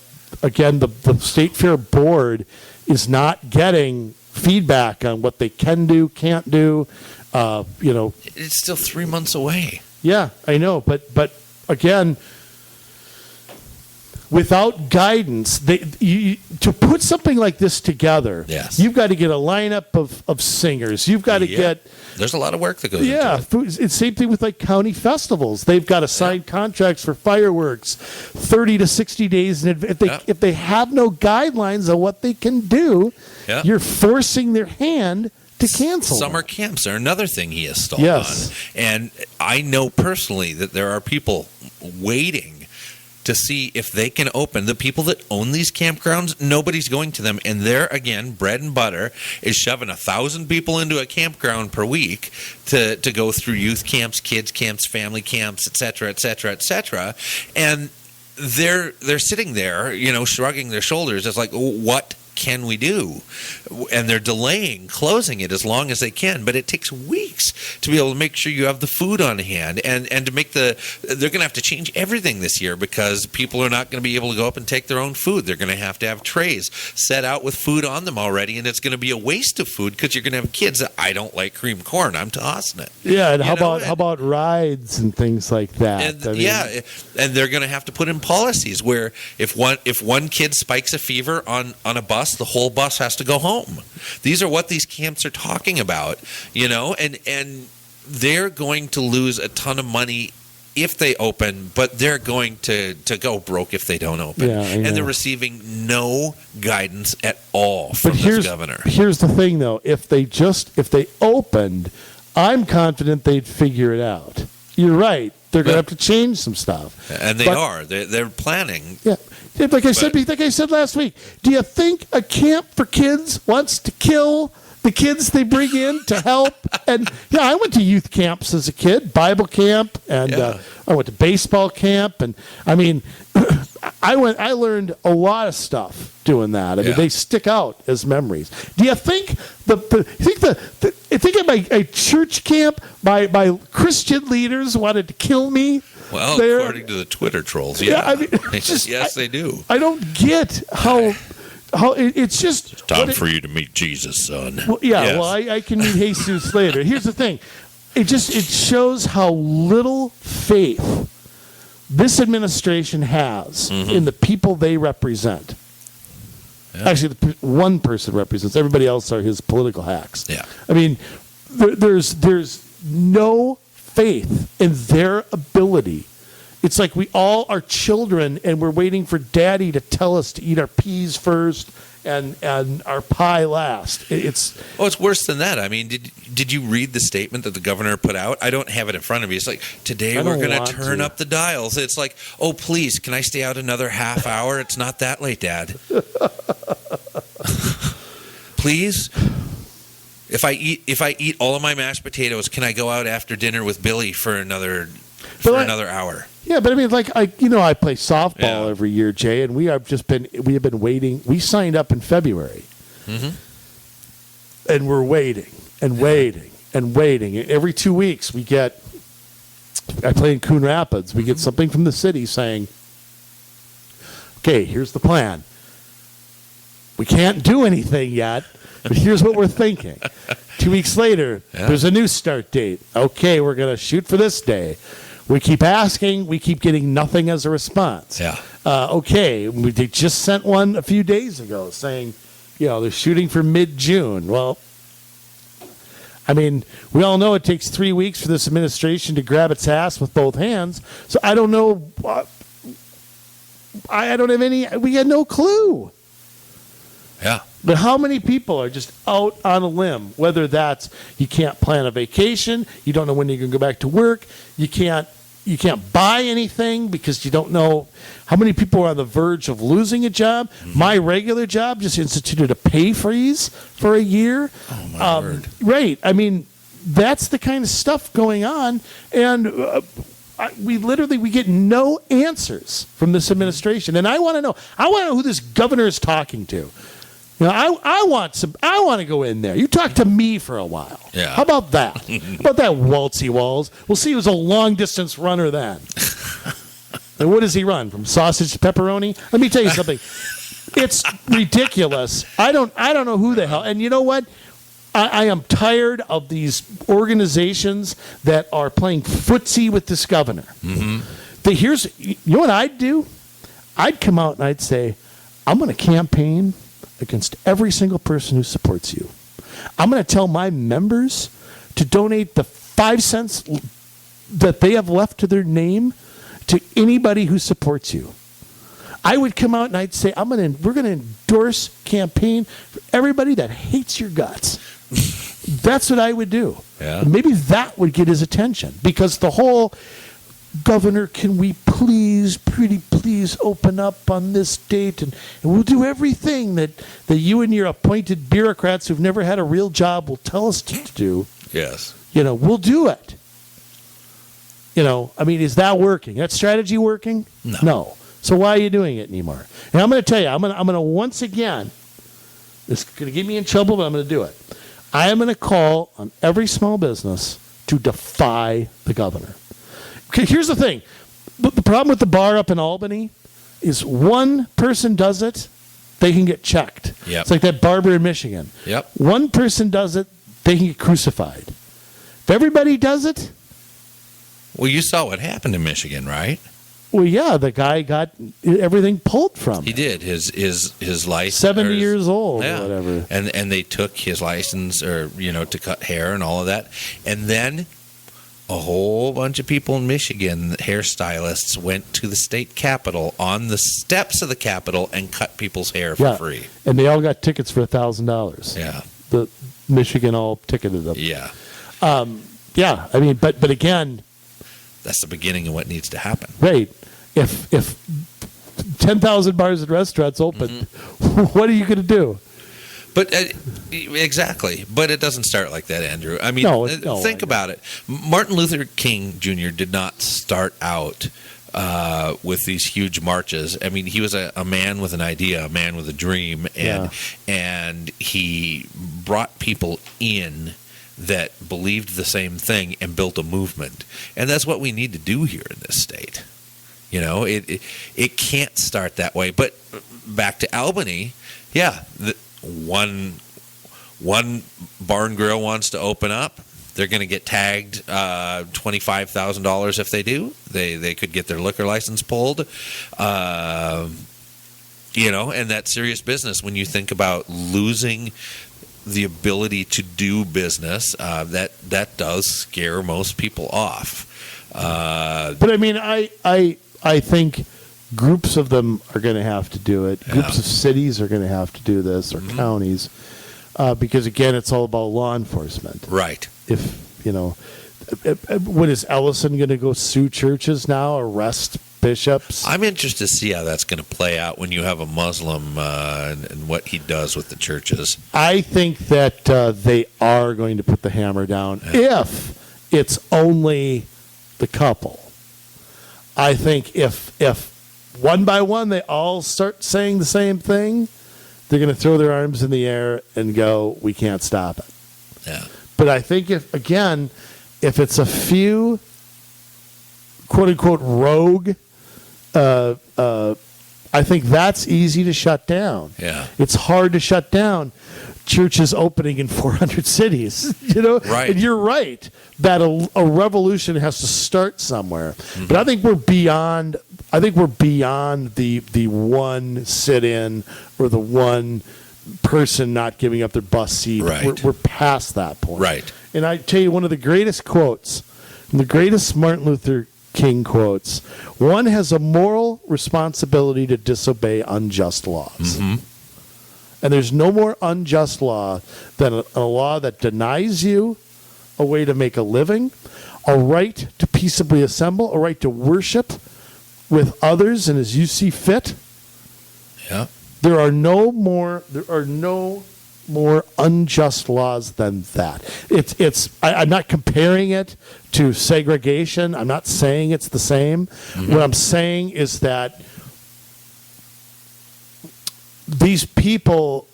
state fair board is not getting feedback on what they can do, can't do. It's still 3 months away. Yeah, I know, but again, without guidance, to put something like this together, you've got to get a lineup of singers. You've got to get. There's a lot of work that goes into it. It's same thing with like county festivals. They've got to sign contracts for fireworks 30 to 60 days in advance. If they have no guidelines on what they can do, you're forcing their hand to cancel. Summer camps are another thing he has stalled on. And I know personally that there are people waiting to see if they can open. The people that own these campgrounds, nobody's going to them. And there, again, bread and butter is shoving 1,000 people into a campground per week to go through youth camps, kids camps, family camps, et cetera, et cetera, et cetera. And they're sitting there, shrugging their shoulders. It's like, what can we do? And they're delaying closing it as long as they can, but it takes weeks to be able to make sure you have the food on hand and to make they're going to have to change everything this year because people are not going to be able to go up and take their own food. They're going to have trays set out with food on them already, and it's going to be a waste of food because you're going to have kids that I don't like cream corn. I'm tossing it. Yeah, and how about rides and things like that? And they're going to have to put in policies where if one kid spikes a fever on a bus, the whole bus has to go home. These are what these camps are talking about, and they're going to lose a ton of money if they open, but they're going to go broke if they don't open. And they're receiving no guidance at all from this governor. Here's the thing, though. If they opened, I'm confident they'd figure it out. You're right. They're going to have to change some stuff. And they're planning. Yeah. Like I said last week, do you think a camp for kids wants to kill the kids they bring in to help? And I went to youth camps as a kid, Bible camp, and I went to baseball camp, and I mean, I learned a lot of stuff doing that. I mean, they stick out as memories. Do you think at my church camp, my Christian leaders wanted to kill me? Well, according to the Twitter trolls, I mean, yes, they do. I don't get how it's just it's time for you to meet Jesus, son. Well, well, I can meet Jesus later. Here's the thing: it shows how little faith this administration has in the people they represent. Yeah. Actually, one person represents. Everybody else are his political hacks. Yeah. I mean, there's no faith in their ability. It's like we all are children and we're waiting for daddy to tell us to eat our peas first and our pie last. It's worse than that. I mean, did you read the statement that the governor put out? I don't have it in front of me. It's like, today we're going to turn up the dials. It's like, oh, please, can I stay out another half hour? It's not that late, Dad. Please? If I eat all of my mashed potatoes, can I go out after dinner with Billy for another hour? Yeah, but I mean, like I play softball every year, Jay, and we have been waiting. We signed up in February, and we're waiting and waiting and waiting. Every 2 weeks, I play in Coon Rapids. We get something from the city saying, okay, here's the plan. We can't do anything yet, but here's what we're thinking. 2 weeks later, there's a new start date. Okay, we're going to shoot for this day. We keep asking. We keep getting nothing as a response. Yeah. They just sent one a few days ago saying, they're shooting for mid-June. Well, I mean, we all know it takes 3 weeks for this administration to grab its ass with both hands. So I don't know. I don't have any. We had no clue. Yeah. But how many people are just out on a limb? Whether that's you can't plan a vacation, you don't know when you're going to go back to work, you can't buy anything because you don't know how many people are on the verge of losing a job. Mm-hmm. My regular job just instituted a pay freeze for a year. Oh, my word. Right. I mean, that's the kind of stuff going on. And we get no answers from this administration. And I want to know who this governor is talking to. I want to go in there. You talk to me for a while. Yeah. How about that? How about that Waltzy Walls? We'll see who's a long distance runner then. And what does he run? From sausage to pepperoni? Let me tell you something. It's ridiculous. I don't know who the hell. And you know what? I am tired of these organizations that are playing footsie with this governor. Mm-hmm. You know what I'd do? I'd come out and I'd say, I'm going to campaign against every single person who supports you. I'm going to tell my members to donate the 5 cents that they have left to their name to anybody who supports you. I would come out and I'd say, we're going to endorse campaign for everybody that hates your guts. That's what I would do. Yeah. And maybe that would get his attention because the whole Governor, can we please open up on this date and we'll do everything that you and your appointed bureaucrats who've never had a real job will tell us to do. Yes. We'll do it. I mean, is that working? That strategy working? No. So why are you doing it anymore? And I'm going to tell you, I'm going to once again, this is going to get me in trouble, but I'm going to do it. I am going to call on every small business to defy the governor. Okay, here's the thing. The problem with the bar up in Albany is one person does it, they can get checked. Yep. It's like that barber in Michigan. Yep. One person does it, they can get crucified. If everybody does it... Well, you saw what happened in Michigan, right? Well, yeah, the guy got everything pulled from him. He did. His license. 70 years old yeah. or whatever. And they took his license to cut hair and all of that. And then a whole bunch of people in Michigan, hairstylists, went to the state capitol on the steps of the capitol and cut people's hair for free. And they all got tickets for $1,000. Yeah. The Michigan all ticketed them. Yeah. Yeah. I mean, but again, that's the beginning of what needs to happen. Right. If 10,000 bars and restaurants open, what are you going to do? But exactly. But it doesn't start like that, Andrew. I mean, think about it. Martin Luther King Jr. did not start out with these huge marches. I mean, he was a man with an idea, a man with a dream, and he brought people in that believed the same thing and built a movement. And that's what we need to do here in this state. It can't start that way. But back to Albany, one bar and grill wants to open up. They're going to get tagged $25,000 if they do. They could get their liquor license pulled. And that's serious business when you think about losing the ability to do business. That does scare most people off. But I mean, I think groups of them are going to have to do it. Groups of cities are going to have to do this, or counties, because again, it's all about law enforcement. Right. What is Ellison going to go sue churches now, arrest bishops? I'm interested to see how that's going to play out when you have a Muslim and what he does with the churches. I think that they are going to put the hammer down if it's only the couple. I think if one by one they all start saying the same thing, they're going to throw their arms in the air and go, we can't stop it. Yeah. But I think if it's a few quote unquote rogue, I think that's easy to shut down. Yeah. It's hard to shut down churches opening in 400 cities, Right. And you're right that a revolution has to start somewhere. Mm-hmm. But I think we're beyond the one sit-in or the one person not giving up their bus seat. Right. We're past that point. Right. And I tell you, one of the greatest quotes, the greatest Martin Luther King quotes, one has a moral responsibility to disobey unjust laws. Mm-hmm. And there's no more unjust law than a law that denies you a way to make a living, a right to peaceably assemble, a right to worship with others and as you see fit. Yeah. There are no more unjust laws than that. I'm not comparing it to segregation. I'm not saying it's the same. Mm-hmm. What I'm saying is that these people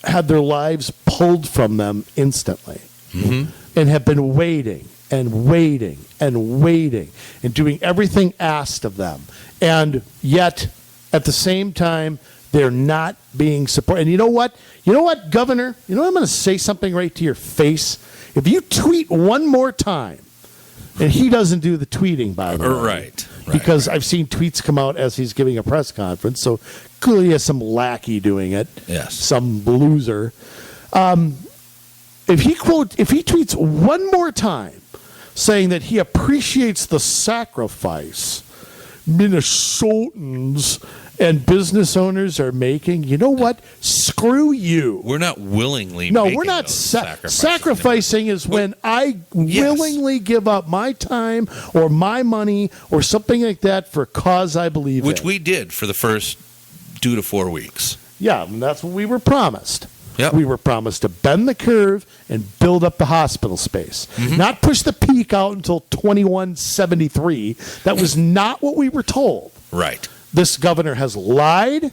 had their lives pulled from them instantly, mm-hmm. and have been waiting and waiting and waiting and doing everything asked of them. And yet, at the same time, they're not being supported. And you know what? Governor? I'm going to say something right to your face. If you tweet one more time, and he doesn't do the tweeting, by the way. Right. Because I've seen tweets come out as he's giving a press conference, so clearly he has some lackey doing it. Yes. Some loser. If he tweets one more time saying that he appreciates the sacrifice Minnesotans and business owners are making, you know what? Screw you. We're not willingly No, making we're not. those sacrifices. Sacrificing is when I willingly give up my time or my money or something like that for a cause I believe in. Which we did for the first 2 to 4 weeks. Yeah, and that's what we were promised. Yep. We were promised to bend the curve and build up the hospital space. Mm-hmm. Not push the peak out until 2173. That was not what we were told. Right. This governor has lied.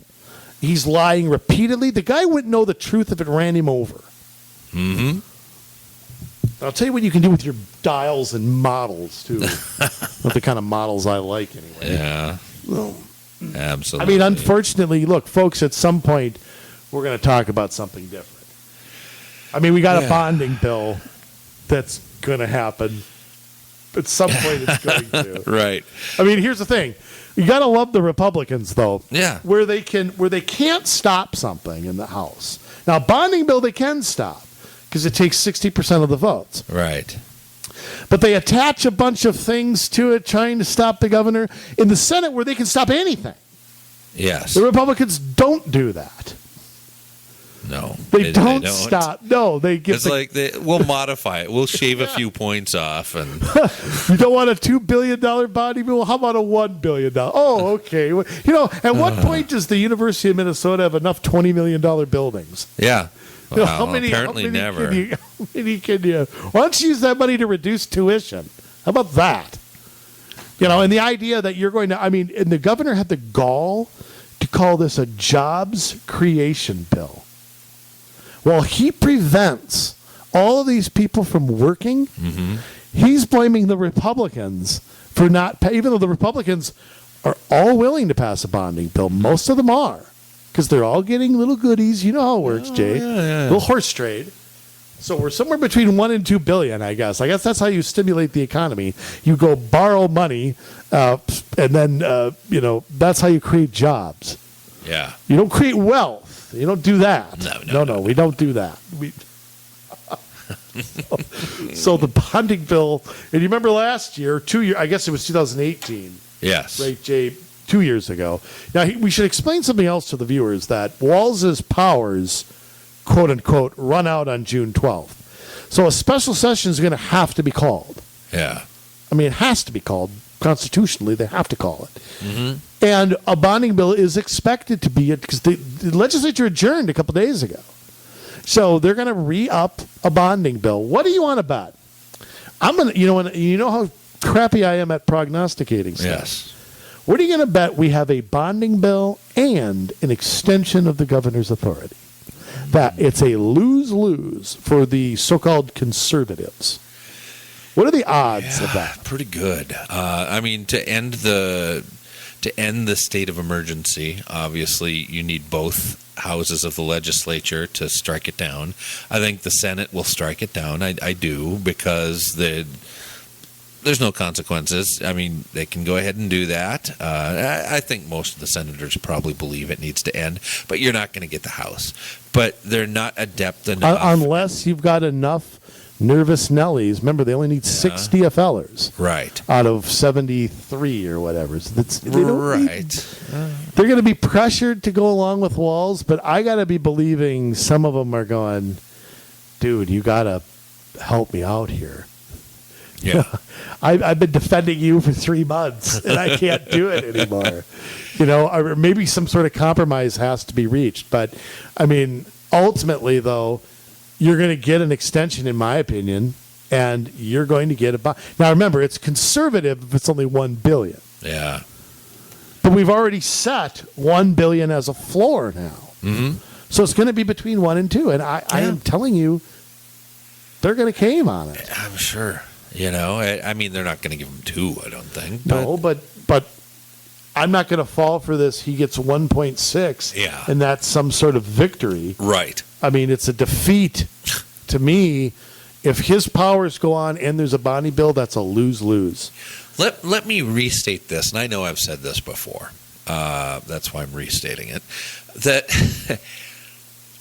He's lying repeatedly. The guy wouldn't know the truth if it ran him over. Mm-hmm. I'll tell you what you can do with your dials and models, too. Not the kind of models I like, anyway. Yeah. Well, Absolutely. I mean, unfortunately, look, folks, at some point, we're going to talk about something different. I mean, we got a bonding bill that's going to happen. At some point, it's going to. Right. I mean, here's the thing. You got to love the Republicans, though. Yeah. Where they can't stop something in the House. Now, bonding bill they can stop because it takes 60% of the votes. Right. But they attach a bunch of things to it trying to stop the governor in the Senate where they can stop anything. Yes. The Republicans don't do that. No. They don't stop. No, they give. It's we'll modify it. We'll shave a few points off, and you don't want a $2 billion body bill. How about a $1 billion? Oh, okay. At what point does the University of Minnesota have enough $20 million buildings? yeah. Well, How many never. How many can you? Why don't you use that money to reduce tuition? How about that? And the idea that you're going to. I mean, and the governor had the gall to call this a jobs creation bill. Well, he prevents all of these people from working. Mm-hmm. He's blaming the Republicans for not pay, even though the Republicans are all willing to pass a bonding bill. Most of them are, because they're all getting little goodies. You know how it works, Jay. Yeah. Little horse trade. So we're somewhere between $1 and $2 billion, I guess. I guess that's how you stimulate the economy. You go borrow money, and then that's how you create jobs. Yeah. You don't create wealth. You don't do that. No, we don't do that. So the bonding bill, and you remember last year, 2 years, I guess it was 2018. Yes. Right, Jay, 2 years ago. Now, we should explain something else to the viewers, that Walz's powers, quote unquote, run out on June 12th. So a special session is going to have to be called. Yeah. I mean, it has to be called. Constitutionally, they have to call it. Mm-hmm. And a bonding bill is expected to be, because the legislature adjourned a couple days ago. So they're going to re-up a bonding bill. What do you want to bet? I'm going to, you know how crappy I am at prognosticating stuff. Yes. What are you going to bet we have a bonding bill and an extension of the governor's authority? that it's a lose-lose for the so-called conservatives. What are the odds of that? Pretty good. I mean, to end the state of emergency, obviously you need both houses of the legislature to strike it down. I think the Senate will strike it down. I do, because there's no consequences. I mean, they can go ahead and do that. I think most of the senators probably believe it needs to end, but you're not going to get the House. But they're not adept enough. Unless you've got enough nervous Nellies. Remember, they only need 6 DFLers. Right. Out of 73 or whatever. So right. They're going to be pressured to go along with Walz, but I got to be believing some of them are going, dude, you got to help me out here. Yeah. I've been defending you for 3 months, and I can't do it anymore. Or maybe some sort of compromise has to be reached. But, I mean, ultimately, though, you're going to get an extension, in my opinion, and you're going to get a bond. Now, remember, it's conservative if it's only $1 billion. Yeah. But we've already set $1 billion as a floor now. Mm-hmm. So it's going to be between 1 and 2. And I am telling you, they're going to cave on it. I'm sure. I mean, they're not going to give him 2, I don't think. No, but I'm not going to fall for this. He gets 1.6, Yeah. and that's some sort of victory. Right. I mean, it's a defeat to me. If his powers go on and there's a bonding bill, that's a lose-lose. Let me restate this, and I know I've said this before. That's why I'm restating it. That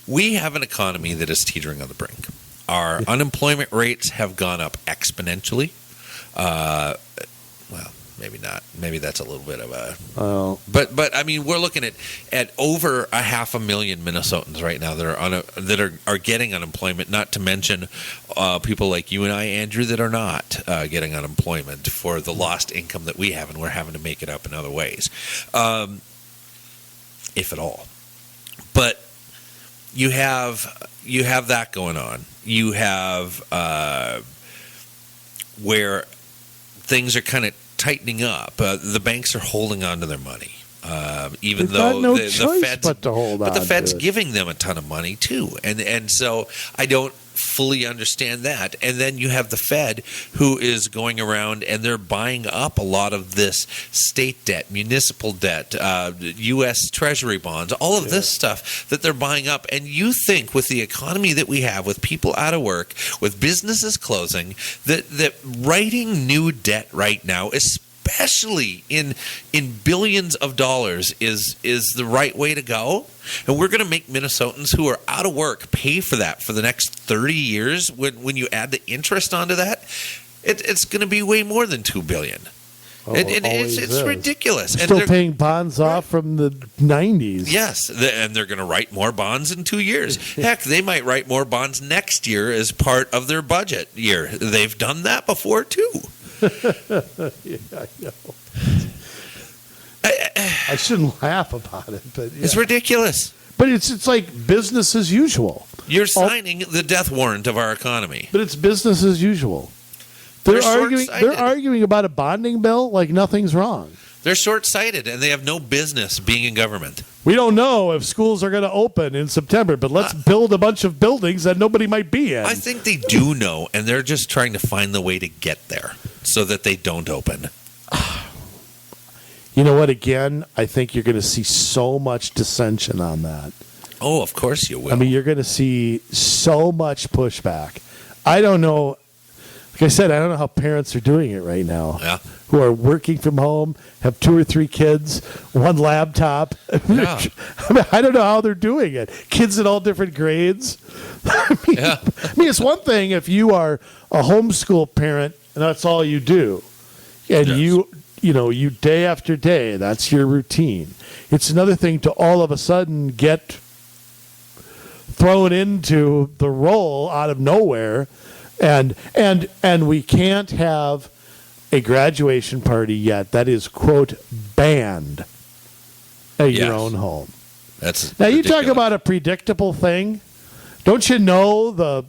we have an economy that is teetering on the brink. Our unemployment rates have gone up exponentially. Well, maybe not. Maybe that's a little bit of a. But I mean, we're looking at over 500,000 Minnesotans right now that are getting unemployment. Not to mention people like you and I, Andrew, that are not getting unemployment for the lost income that we have, and we're having to make it up in other ways, if at all. But you have that going on. You have where things are kind of tightening up. The banks are holding on to their money, even They've though got no the choice Fed's, but to hold on the Fed's to it. giving them a ton of money too, and so I don't fully understand that. And then you have the Fed, who is going around and they're buying up a lot of this state debt, municipal debt, U.S. Treasury bonds, all of this stuff that they're buying up. And you think with the economy that we have, with people out of work, with businesses closing, that writing new debt right now, especially in billions of dollars, is the right way to go? And we're going to make Minnesotans who are out of work pay for that for the next 30 years. When you add the interest onto that, it's going to be way more than $2 billion. It's ridiculous. Still paying bonds off from the 90s. Yes, and they're going to write more bonds in 2 years. Heck, they might write more bonds next year as part of their budget year. They've done that before too. Yeah, I know. I shouldn't laugh about it, but It's ridiculous. But it's like business as usual. You're signing the death warrant of our economy. But it's business as usual. They're arguing about a bonding bill like nothing's wrong. They're short-sighted, and they have no business being in government. We don't know if schools are going to open in September, but let's build a bunch of buildings that nobody might be in. I think they do know, and they're just trying to find the way to get there so that they don't open. You know what? Again, I think you're going to see so much dissension on that. Oh, of course you will. I mean, you're going to see so much pushback. I don't know. Like I said, I don't know how parents are doing it right now. Yeah. Who are working from home, have 2 or 3 kids, 1 laptop. Yeah. I mean, I don't know how they're doing it. Kids in all different grades. I mean, it's one thing if you are a homeschool parent and that's all you do, and you day after day, that's your routine. It's another thing to all of a sudden get thrown into the role out of nowhere. And we can't have a graduation party yet that is, quote, banned at your own home. That's now, ridiculous. you talk about a predictable thing. Don't you know the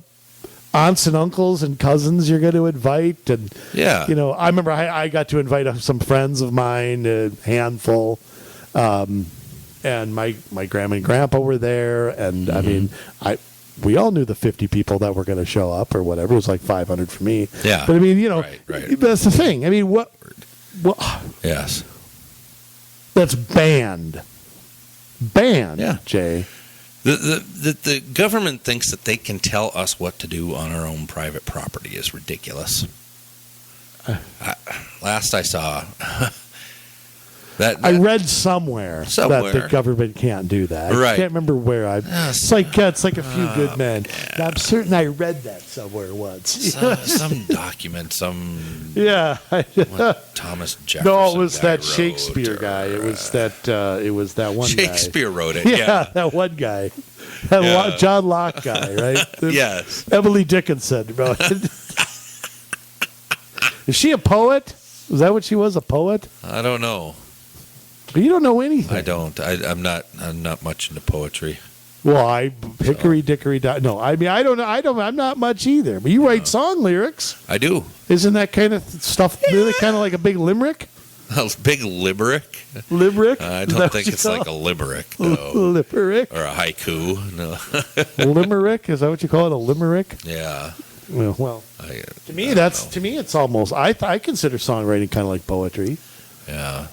aunts and uncles and cousins you're going to invite? And, I remember I got to invite some friends of mine, a handful. And my grandma and grandpa were there, and I mean, we all knew the 50 people that were going to show up or whatever. It was like 500 for me. Yeah. But I mean, Right. that's the thing. I mean, what? Yes. That's banned. Banned, Yeah. Jay. The government thinks that they can tell us what to do on our own private property is ridiculous. Last I saw, I read somewhere that the government can't do that. I Right. can't remember where. It's like a few good men. Yeah. I'm certain I read that somewhere once. some document, Yeah. Thomas Jefferson. No, it was guy that wrote, Shakespeare guy. It was that one guy. Shakespeare wrote it. Yeah, Yeah. that one guy. That Yeah. John Locke guy, right? Yes. Emily Dickinson wrote it. Is she a poet? Was that what she was, a poet? I don't know. But you don't know anything. I don't. I'm not much into poetry. Well, hickory dickory dock. No, I mean I don't know. I'm not much either. But you write song lyrics. I do. Isn't that kind of stuff really kind of like a big limerick? A big limerick. Limerick? I don't think it's like a limerick, though. Limerick? Or a haiku. No. Limerick? Is that what you call it? A limerick? Yeah. Well, to me it's almost. I consider songwriting kind of like poetry. Yeah.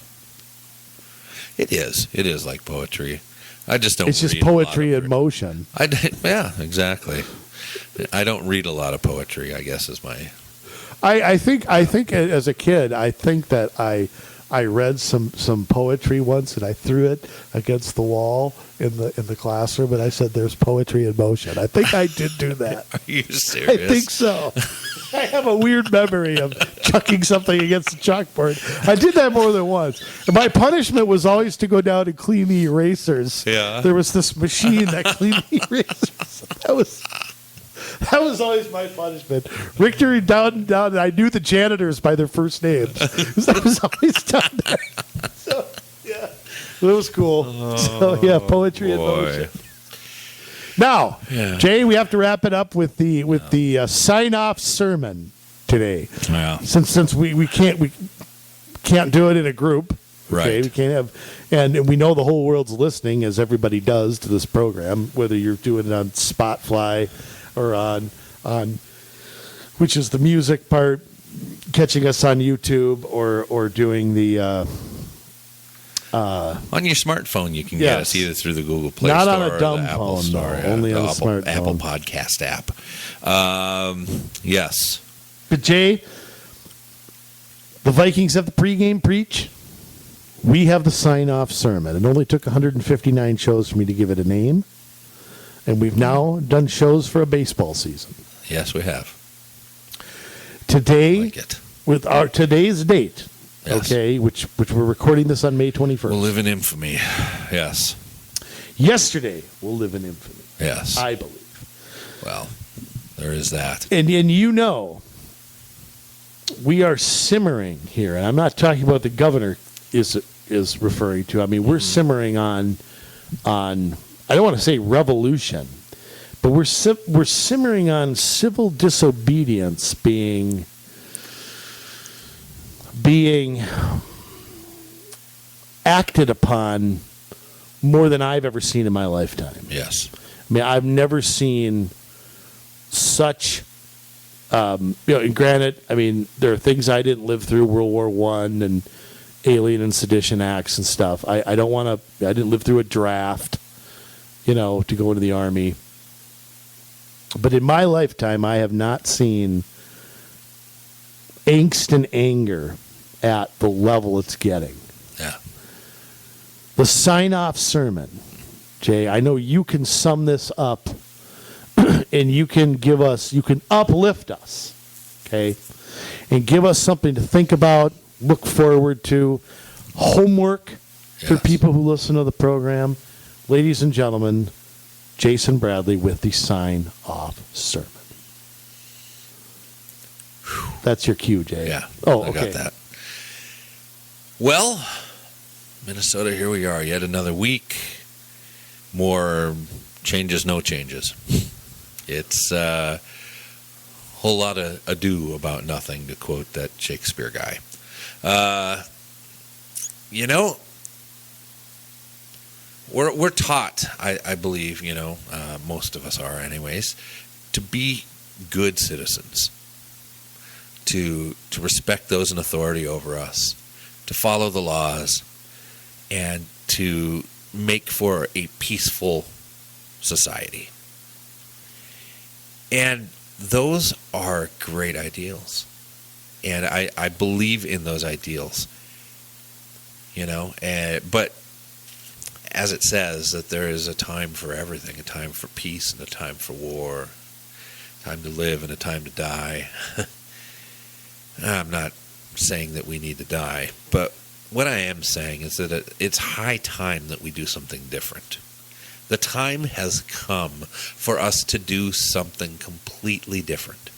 It is. It is like poetry. I just don't. It's just read a lot poetry of in it. motion. Yeah, exactly. I don't read a lot of poetry, I guess is my. I think as a kid, I think that I read some poetry once and I threw it against the wall in the classroom and I said, "There's poetry in motion." I think I did do that. Are you serious? I think so. I have a weird memory of chucking something against the chalkboard. I did that more than once. And my punishment was always to go down and clean the erasers. Yeah. There was this machine that cleaned the erasers. That was always my punishment. Richter down, and I knew the janitors by their first names. That was always down there. So, yeah. It was cool. Poetry in motion. Now, Jay, we have to wrap it up with the sign-off sermon today. Yeah. Since we can't do it in a group. Okay? Right. We can't have, and we know the whole world's listening, as everybody does to this program, whether you're doing it on Spotfly or on which is the music part, catching us on YouTube or doing the. On your smartphone, you can get us either through the Google Play Not Store on a or dumb the Apple phone, Store, though. Only on a Apple smartphone. Podcast app. Yes. But Jay, the Vikings have the pregame preach. We have the sign-off sermon. It only took 159 shows for me to give it a name, and we've now done shows for a baseball season. Yes, we have. Today, I like it. with our today's date, Yes. okay, which we're recording this on May 21st. We'll live in infamy. Yes. Yesterday, we'll live in infamy. Yes. I believe. Well, there is that. And we are simmering here, and I'm not talking about the governor is referring to. I mean, we're simmering on I don't want to say revolution, but we're simmering on civil disobedience being acted upon more than I've ever seen in my lifetime. Yes. I mean, I've never seen such. And granted, I mean, there are things I didn't live through, World War I and Alien and Sedition Acts and stuff. I didn't live through a draft, to go into the Army. But in my lifetime, I have not seen angst and anger at the level it's getting. Yeah. The sign-off sermon, Jay, I know you can sum this up and you can uplift us, okay? And give us something to think about, look forward to, homework for people who listen to the program. Ladies and gentlemen, Jason Bradley with the sign-off sermon. That's your cue, Jay. Yeah. Oh, I okay. got that. Well, Minnesota, here we are. Yet another week. More changes, no changes. It's a whole lot of ado about nothing, to quote that Shakespeare guy. we're taught, I believe, most of us are anyways, to be good citizens, to respect those in authority over us, to follow the laws, and to make for a peaceful society. And those are great ideals. And I believe in those ideals, but as it says, that there is a time for everything, a time for peace and a time for war, a time to live and a time to die. I'm not saying that we need to die, but what I am saying is that it's high time that we do something different. The time has come for us to do something completely different.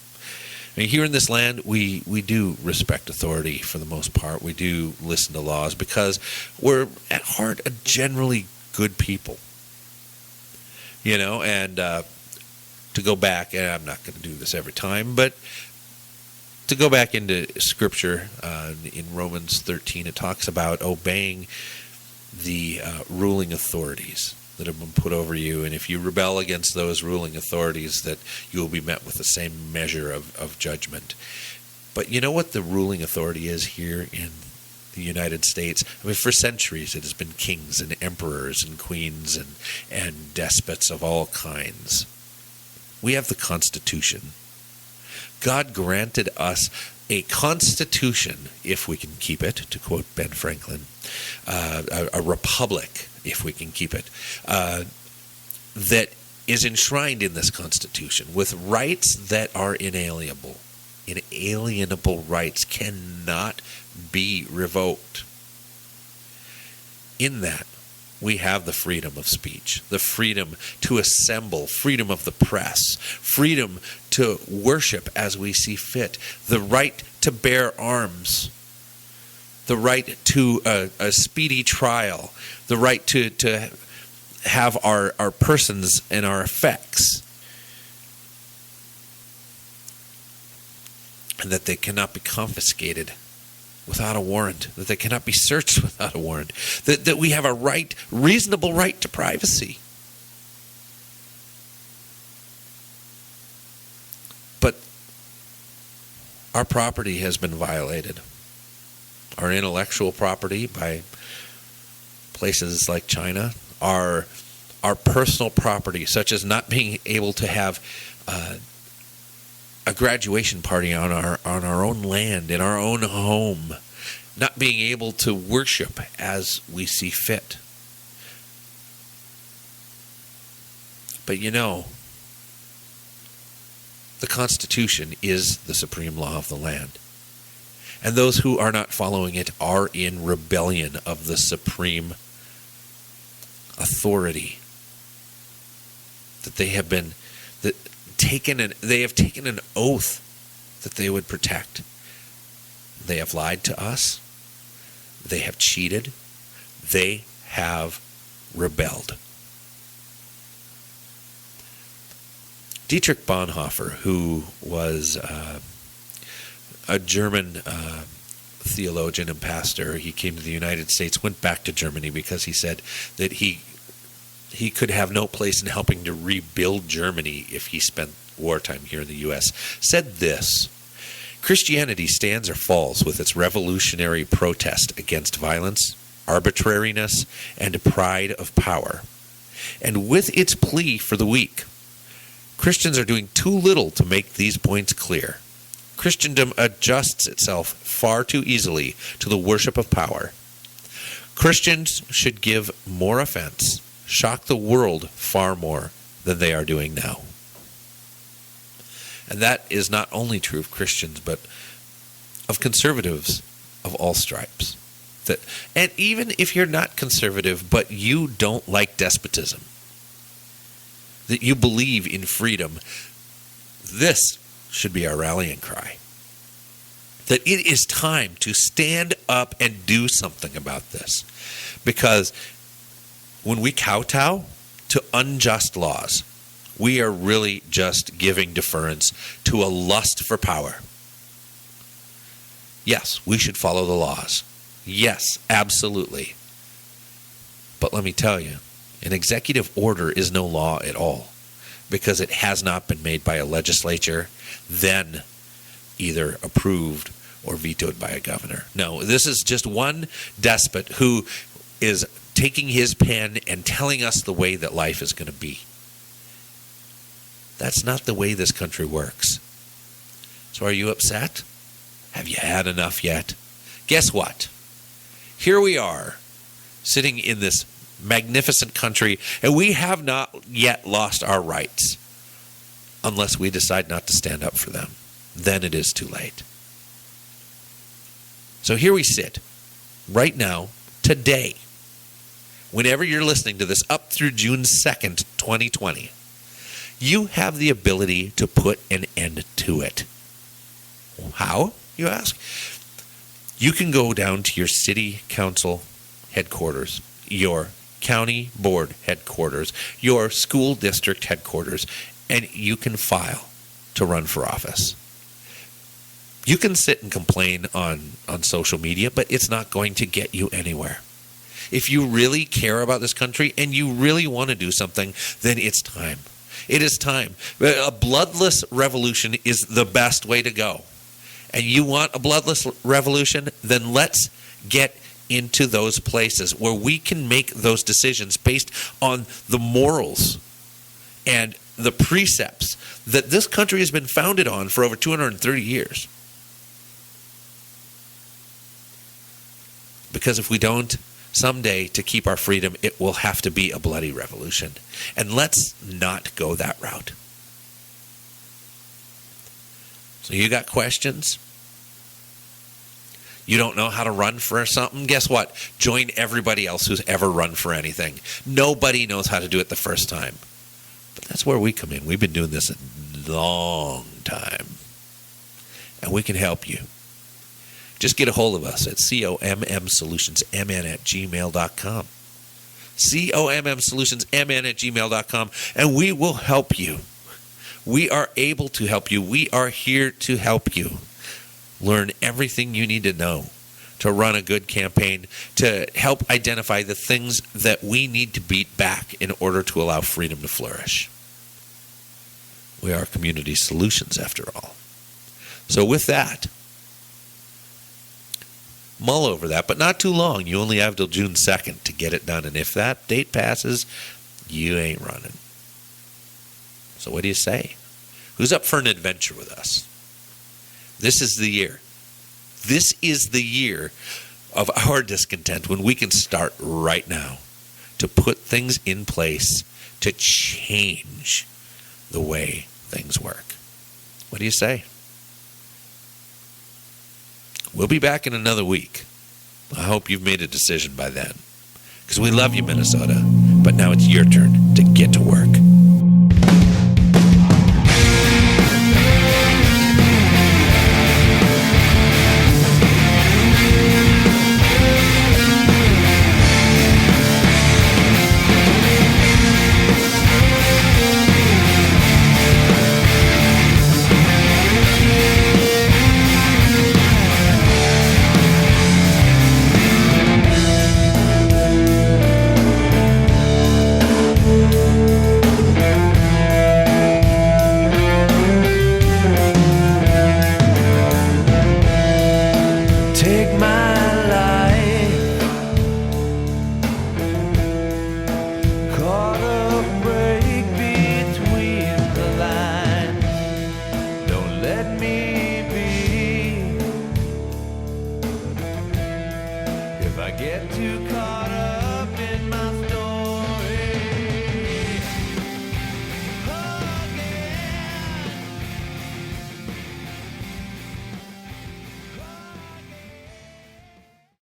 I mean, here in this land, we do respect authority for the most part. We do listen to laws because we're, at heart, a generally good people. And to go back, and I'm not going to do this every time, but to go back into Scripture, in Romans 13, it talks about obeying the ruling authorities that have been put over you, and if you rebel against those ruling authorities, that you will be met with the same measure of judgment. But you know what the ruling authority is here in the United States? I mean, for centuries it has been kings and emperors and queens and despots of all kinds. We have the Constitution. God granted us a constitution, if we can keep it, to quote Ben Franklin, a republic, if we can keep it, that is enshrined in this Constitution with rights that are inalienable. Inalienable rights cannot be revoked. In that, we have the freedom of speech, the freedom to assemble, freedom of the press, freedom to worship as we see fit, the right to bear arms, the right to a speedy trial, the right to have our persons and our effects, and that they cannot be confiscated without a warrant, that they cannot be searched without a warrant, that we have a reasonable right to privacy. But our property has been violated. Our intellectual property by places like China, our personal property, such as not being able to have a graduation party on our own land, in our own home, not being able to worship as we see fit. But the Constitution is the supreme law of the land. And those who are not following it are in rebellion of the supreme authority that they have taken an oath that they would protect. They have lied to us. They have cheated. They have rebelled. Dietrich Bonhoeffer, who was a German theologian and pastor, he came to the United States, went back to Germany because he said that he could have no place in helping to rebuild Germany if he spent wartime here in the U.S., said this: Christianity stands or falls with its revolutionary protest against violence, arbitrariness, and pride of power, and with its plea for the weak. Christians are doing too little to make these points clear. Christendom adjusts itself far too easily to the worship of power. Christians should give more offense, shock the world far more than they are doing now. And that is not only true of Christians, but of conservatives of all stripes. And even if you're not conservative, but you don't like despotism, that you believe in freedom, this should be our rallying cry. That it is time to stand up and do something about this. Because when we kowtow to unjust laws, we are really just giving deference to a lust for power. Yes, we should follow the laws. Yes, absolutely. But let me tell you, An executive order is no law at all because it has not been made by a legislature, then either approved or vetoed by a governor. No, this is just one despot who is taking his pen and telling us the way that life is going to be. That's not the way this country works. So are you upset? Have you had enough yet? Guess what? Here we are, sitting in this magnificent country, and we have not yet lost our rights unless we decide not to stand up for them. Then it is too late. So here we sit, right now, today, whenever you're listening to this, up through June 2nd, 2020, you have the ability to put an end to it. How, you ask? You can go down to your city council headquarters, your county board headquarters, your school district headquarters, and you can file to run for office. You can sit and complain on social media, but it's not going to get you anywhere. If you really care about this country and you really want to do something, then it's time. It is time. A bloodless revolution is the best way to go. And you want a bloodless revolution? Then let's get into those places where we can make those decisions based on the morals and the precepts that this country has been founded on for over 230 years. Because if we don't, someday, to keep our freedom, it will have to be a bloody revolution. And let's not go that route. So you got questions? You don't know how to run for something? Guess what? Join everybody else who's ever run for anything. Nobody knows how to do it the first time. But that's where we come in. We've been doing this a long time. And we can help you. Just get a hold of us at commsolutionsmn@gmail.com. commsolutionsmn@gmail.com, and we will help you. We are able to help you. We are here to help you. Learn everything you need to know to run a good campaign, to help identify the things that we need to beat back in order to allow freedom to flourish. We are Community Solutions, after all. So with that, mull over that, but not too long. You only have till June 2nd to get it done. And if that date passes, you ain't running. So what do you say? Who's up for an adventure with us? This is the year. This is the year of our discontent when we can start right now to put things in place to change the way things work. What do you say? We'll be back in another week. I hope you've made a decision by then. Because we love you, Minnesota. But now it's your turn to get to work.